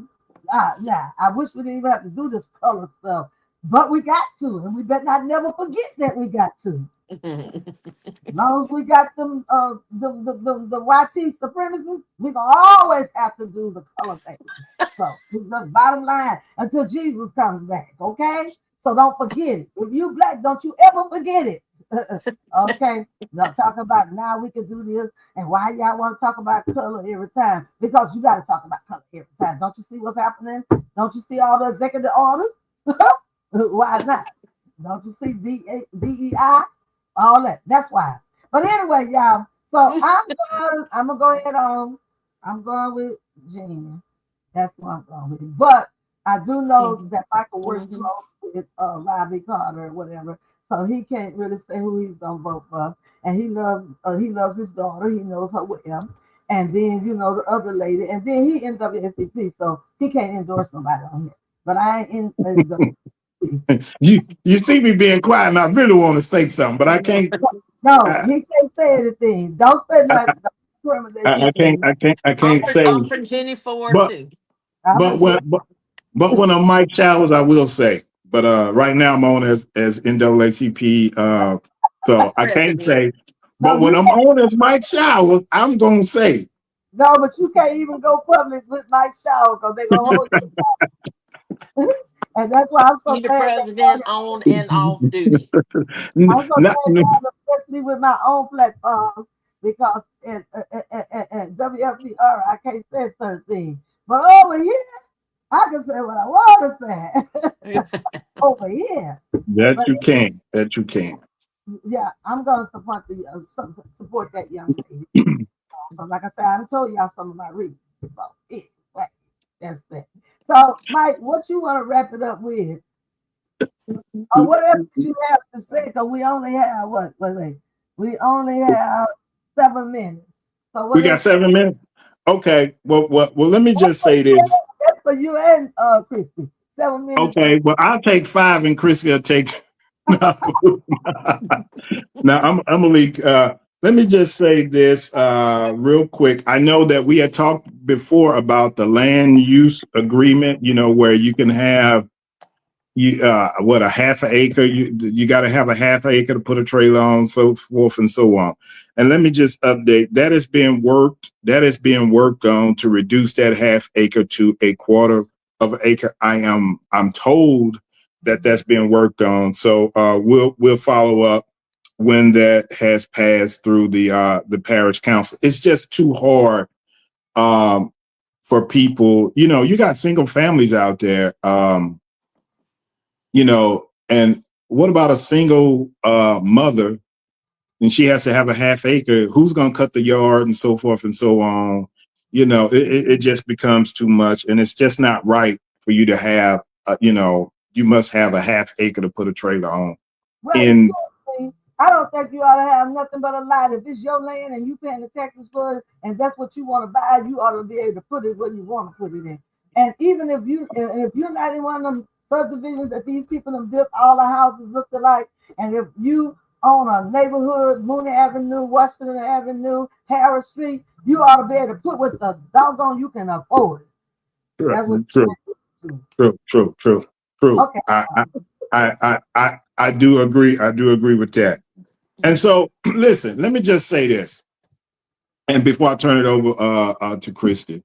Now I wish we didn't even have to do this color stuff, but we got to, and we better not never forget that we got to. As long as we got them, the YT supremacists, we gonna always have to do the color thing. So it's just bottom line until Jesus comes back. Okay, so don't forget it. If you black, don't you ever forget it. Okay, now talk about now we can do this, and why y'all want to talk about color every time? Because you got to talk about color every time. Don't you see what's happening? Don't you see all the executive orders? Why not? Don't you see DEI? All that. That's why. But anyway, y'all. So I'm gonna go ahead on. I'm going with Gina. That's what I'm going with. But I do know Mhm. that Michael works Mhm. close with Robbie Carter or whatever, so he can't really say who he's gonna vote for. And he loves his daughter. He knows her well. And then the other lady, and then he in WSCP, so he can't endorse somebody on here. But I ain't in WSCP. You see me being quiet, and I really want to say something, but I can't. No, I, he can't say anything. Don't say I, nothing. Don't incriminate I can't. yourself. I can't say. Offer Jenny Ford But too. I'm but gonna say when but when I'm Mike Showers, I will say. But right now I'm on as NAACP. So I can't President. say. no. But when I'm on as Mike Showers, I'm gonna say. No, but you can't even go public with Mike Shower because they're gonna hold you. And that's why I'm so Be the glad they president on and off duty. I'm so Not, glad y'all especially with my own platform because at WFPR I can't say certain things. But over here, I can say what I want to say. Over here. that But you can. That you can. yeah, I'm gonna support support that young lady. So like I said, I told y'all some of my reasons. So anyway, that's that. So Mike, what you want to wrap it up with? Or what else did you have to say? Because we only have what? Wait. We only have 7 minutes. So We what got else? 7 minutes. Okay. Well. Let me just say this. That's for you and Christy. 7 minutes. Okay. Well, I'll take 5, and Chrissy will take. Now I'm Malik. Let me just say this real quick. I know that we had talked before about the land use agreement. Where you can have a half an acre. You got to have a half acre to put a trailer on, so forth and so on. And let me just update that is being worked. That is being worked on to reduce that half acre to a quarter of an acre. I'm told that that's being worked on. So we'll follow up when that has passed through the parish council. It's just too hard for people. You got single families out there. And what about a single mother, and she has to have a half acre? Who's going to cut the yard and so forth and so on? It just becomes too much, and it's just not right for you to have. You must have a half acre to put a trailer on. Well, In excuse me. I don't think you ought to have nothing but a lot. If it's your land and you paying the taxes for it, and that's what you want to buy, you ought to be able to put it where you want to put it in. And even if you're not in one of them subdivisions that these people have built all the houses look alike, and if you own a neighborhood, Mooney Avenue, Washington Avenue, Harris Street, you ought to be able to put what the doggone you can afford. That's what true, you do. true. Okay. I do agree. I do agree with that. And so, listen. Let me just say this, and before I turn it over to Christy.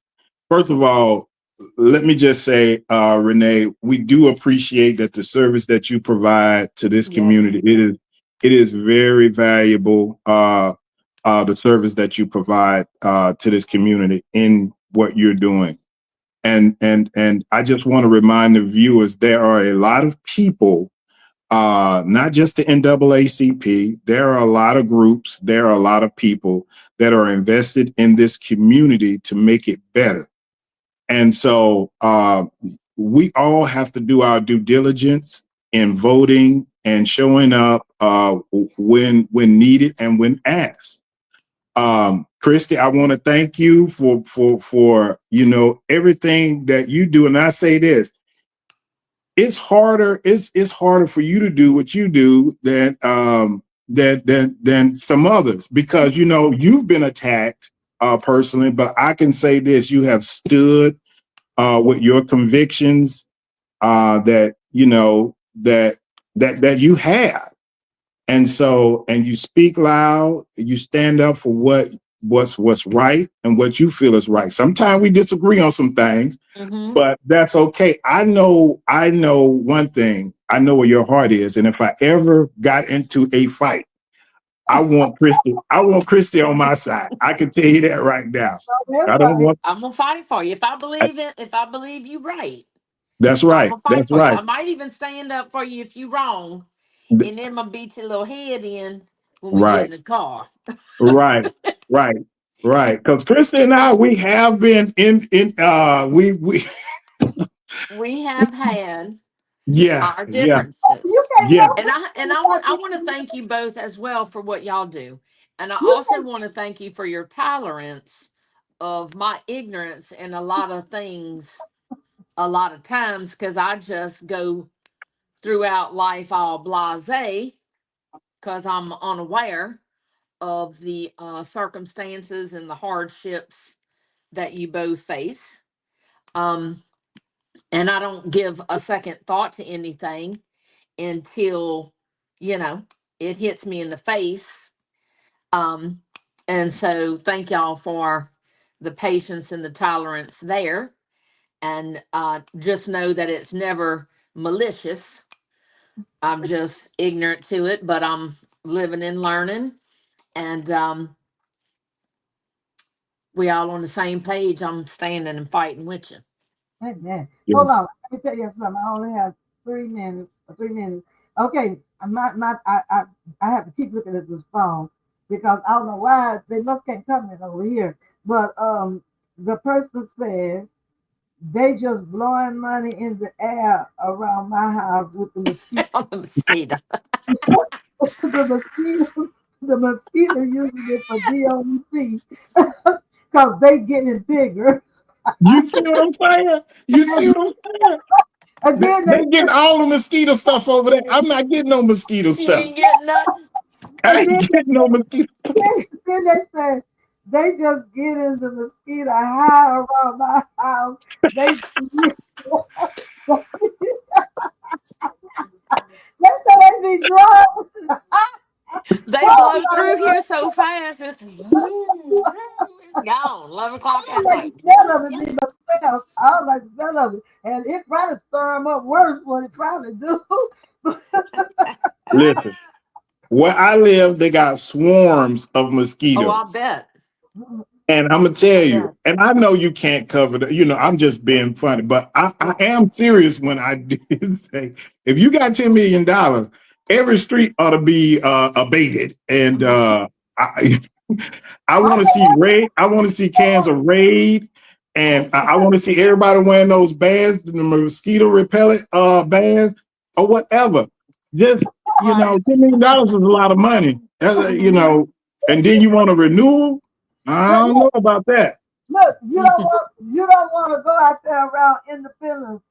First of all, let me just say, Renee, we do appreciate that the service that you provide to this Yes. community. It is very valuable. The service that you provide to this community in what you're doing, and I just want to remind the viewers there are a lot of people, not just the NAACP. There are a lot of groups. There are a lot of people that are invested in this community to make it better. And so we all have to do our due diligence in voting and showing up when needed and when asked. Christy, I want to thank you for everything that you do. And I say this: it's harder. It's harder for you to do what you do than some others, because you've been attacked personally. But I can say this: you have stood with your convictions, that that you have, and you speak loud. You stand up for what's right and what you feel is right. Sometimes we disagree on some things, Mm-hmm. but that's okay. I know one thing. I know where your heart is, and if I ever got into a fight, I want Christy. I want Christy on my side. I can tell you that right now. So that's I don't right. want. I'm gonna fight for you. If I believe you right, That's I'm right. gonna fight That's for you. right. I might even stand up for you if you wrong, and then I'm gonna beat your little head in when we get Right. in the car. Right. Right. Right. Because Krista and I, we have been We have had yeah, our yeah, You differences. can't yeah. help And it. I want to thank you both as well for what y'all do. And I You also want to thank you for your tolerance of my ignorance in a lot of things a lot of times, because I just go throughout life all blasé because I'm unaware of the circumstances and the hardships that you both face. Um, and I don't give a second thought to anything until, you know, it hits me in the face. Um, and so thank y'all for the patience and the tolerance there. And just know that it's never malicious. I'm just ignorant to it, but I'm living and learning. And we all on the same page. I'm standing and fighting with you. Amen. Yeah. Hold on. Let me tell you something. I only have 3 minutes. 3 minutes. Okay. I have to keep looking at this phone because I don't know why they must can't come in over here. But the person said they just blowing money in the air around my house with the mosquito. On the mosquito. the mosquito. The mosquito using it for DOC because they getting bigger. You see what I'm saying? You see what I'm saying? And then they They getting all the mosquito stuff over there. I'm not getting no mosquito You stuff. ain't getting nothing. I and ain't then getting no mosquito. then they said they just get in the mosquito high around my house. They they said they be drunk. They Oh blow my through God. here so fast. It's gone. 11 o'clock I at don't like the night. smell of it be myself. I don't like the smell of it. And it probably stir them up worse what it probably do. Listen, where I live, they got swarms of Oh, I mosquitoes. bet. And I'm gonna I tell you, bet. and I know you can't cover the, I'm just being funny, but I am serious when I do say, if you got $10 million, every street ought to be abated. And I, I I want to see raid. I want to see cans of raid, and I want to see everybody wearing those bands, the mosquito repellent bands, or whatever. Just $10 is a lot of money, and then you want to renew. I don't know about that. look, you don't want to go out there around Independence.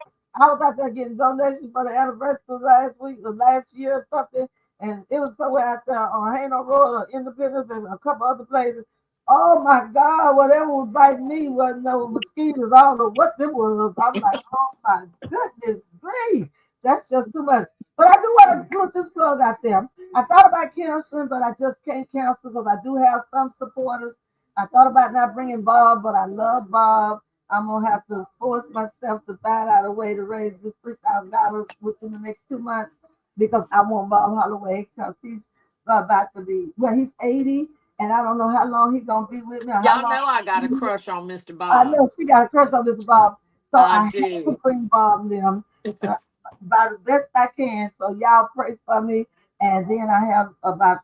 I was out there getting donations for the anniversary last week or last year or something, and it was somewhere out there on Hano Road or Independence and a couple other places. Oh my God, whatever was biting me wasn't no mosquitoes. I don't know what them was. I'm like, oh my goodness grief. That's just too much. But I do want to put this plug out there. I thought about canceling, but I just can't cancel because I do have some supporters. I thought about not bringing Bob, but I love Bob. I'm gonna have to force myself to find out a way to raise this $3,000 within the next 2 months because I want Bob Holloway because he's about to be he's 80, and I don't know how long he's gonna be with me or how Y'all long. know I got a crush on Mr. I Bob. know she got a crush on this Bob, so I I have to do. bring Bob and them uh, by the best I can. So y'all pray for me, and then I have about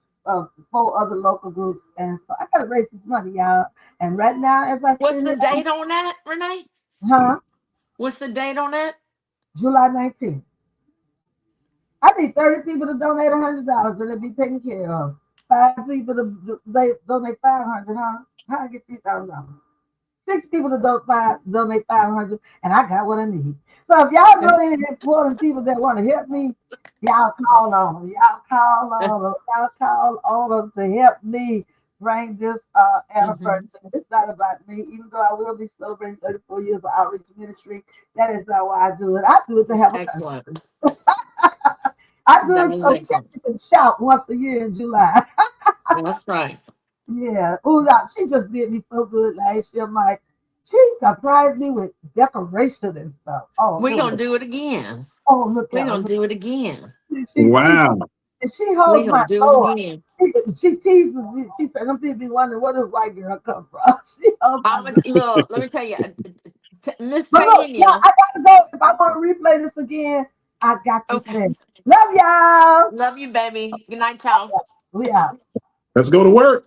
4 other local groups, and so I gotta raise this money, y'all. And right now, as I What's send the it, date on that, Renee? huh? What's the date on that? July 19th. I need 30 people to donate $100 that it'll be taken care of. 5 people to they donate 500, huh? How I get $3,000? 6 people to donate 500, and I got what I need. So if y'all know any important people that want to help me, y'all call on them. Y'all call on them. Y'all call on them to help me bring this Mhm. anniversary. It's not about me, even though I will be celebrating 34 years of outreach ministry. That is not why I do it. I do it to That's have a excellent. country. I do That it is so excellent. Kathy can shout once a year in July. That's right. Yeah. Oh, she just did me so good last year, Mike. She surprised me with decoration and stuff. Oh, We're it gonna was. do it again. Oh, look We're at her. gonna do it again. Wow. She We're holds gonna my do it door. again. She teases me. She said, "Them people be wondering where this white girl come from." She holds my I'm a, door. look. Let me tell you, Miss But look, y'all, Tanya. I gotta go. If I want to replay this again, I got to Okay. say, love y'all. Love you, baby. Good night, y'all. We out. Let's go to work.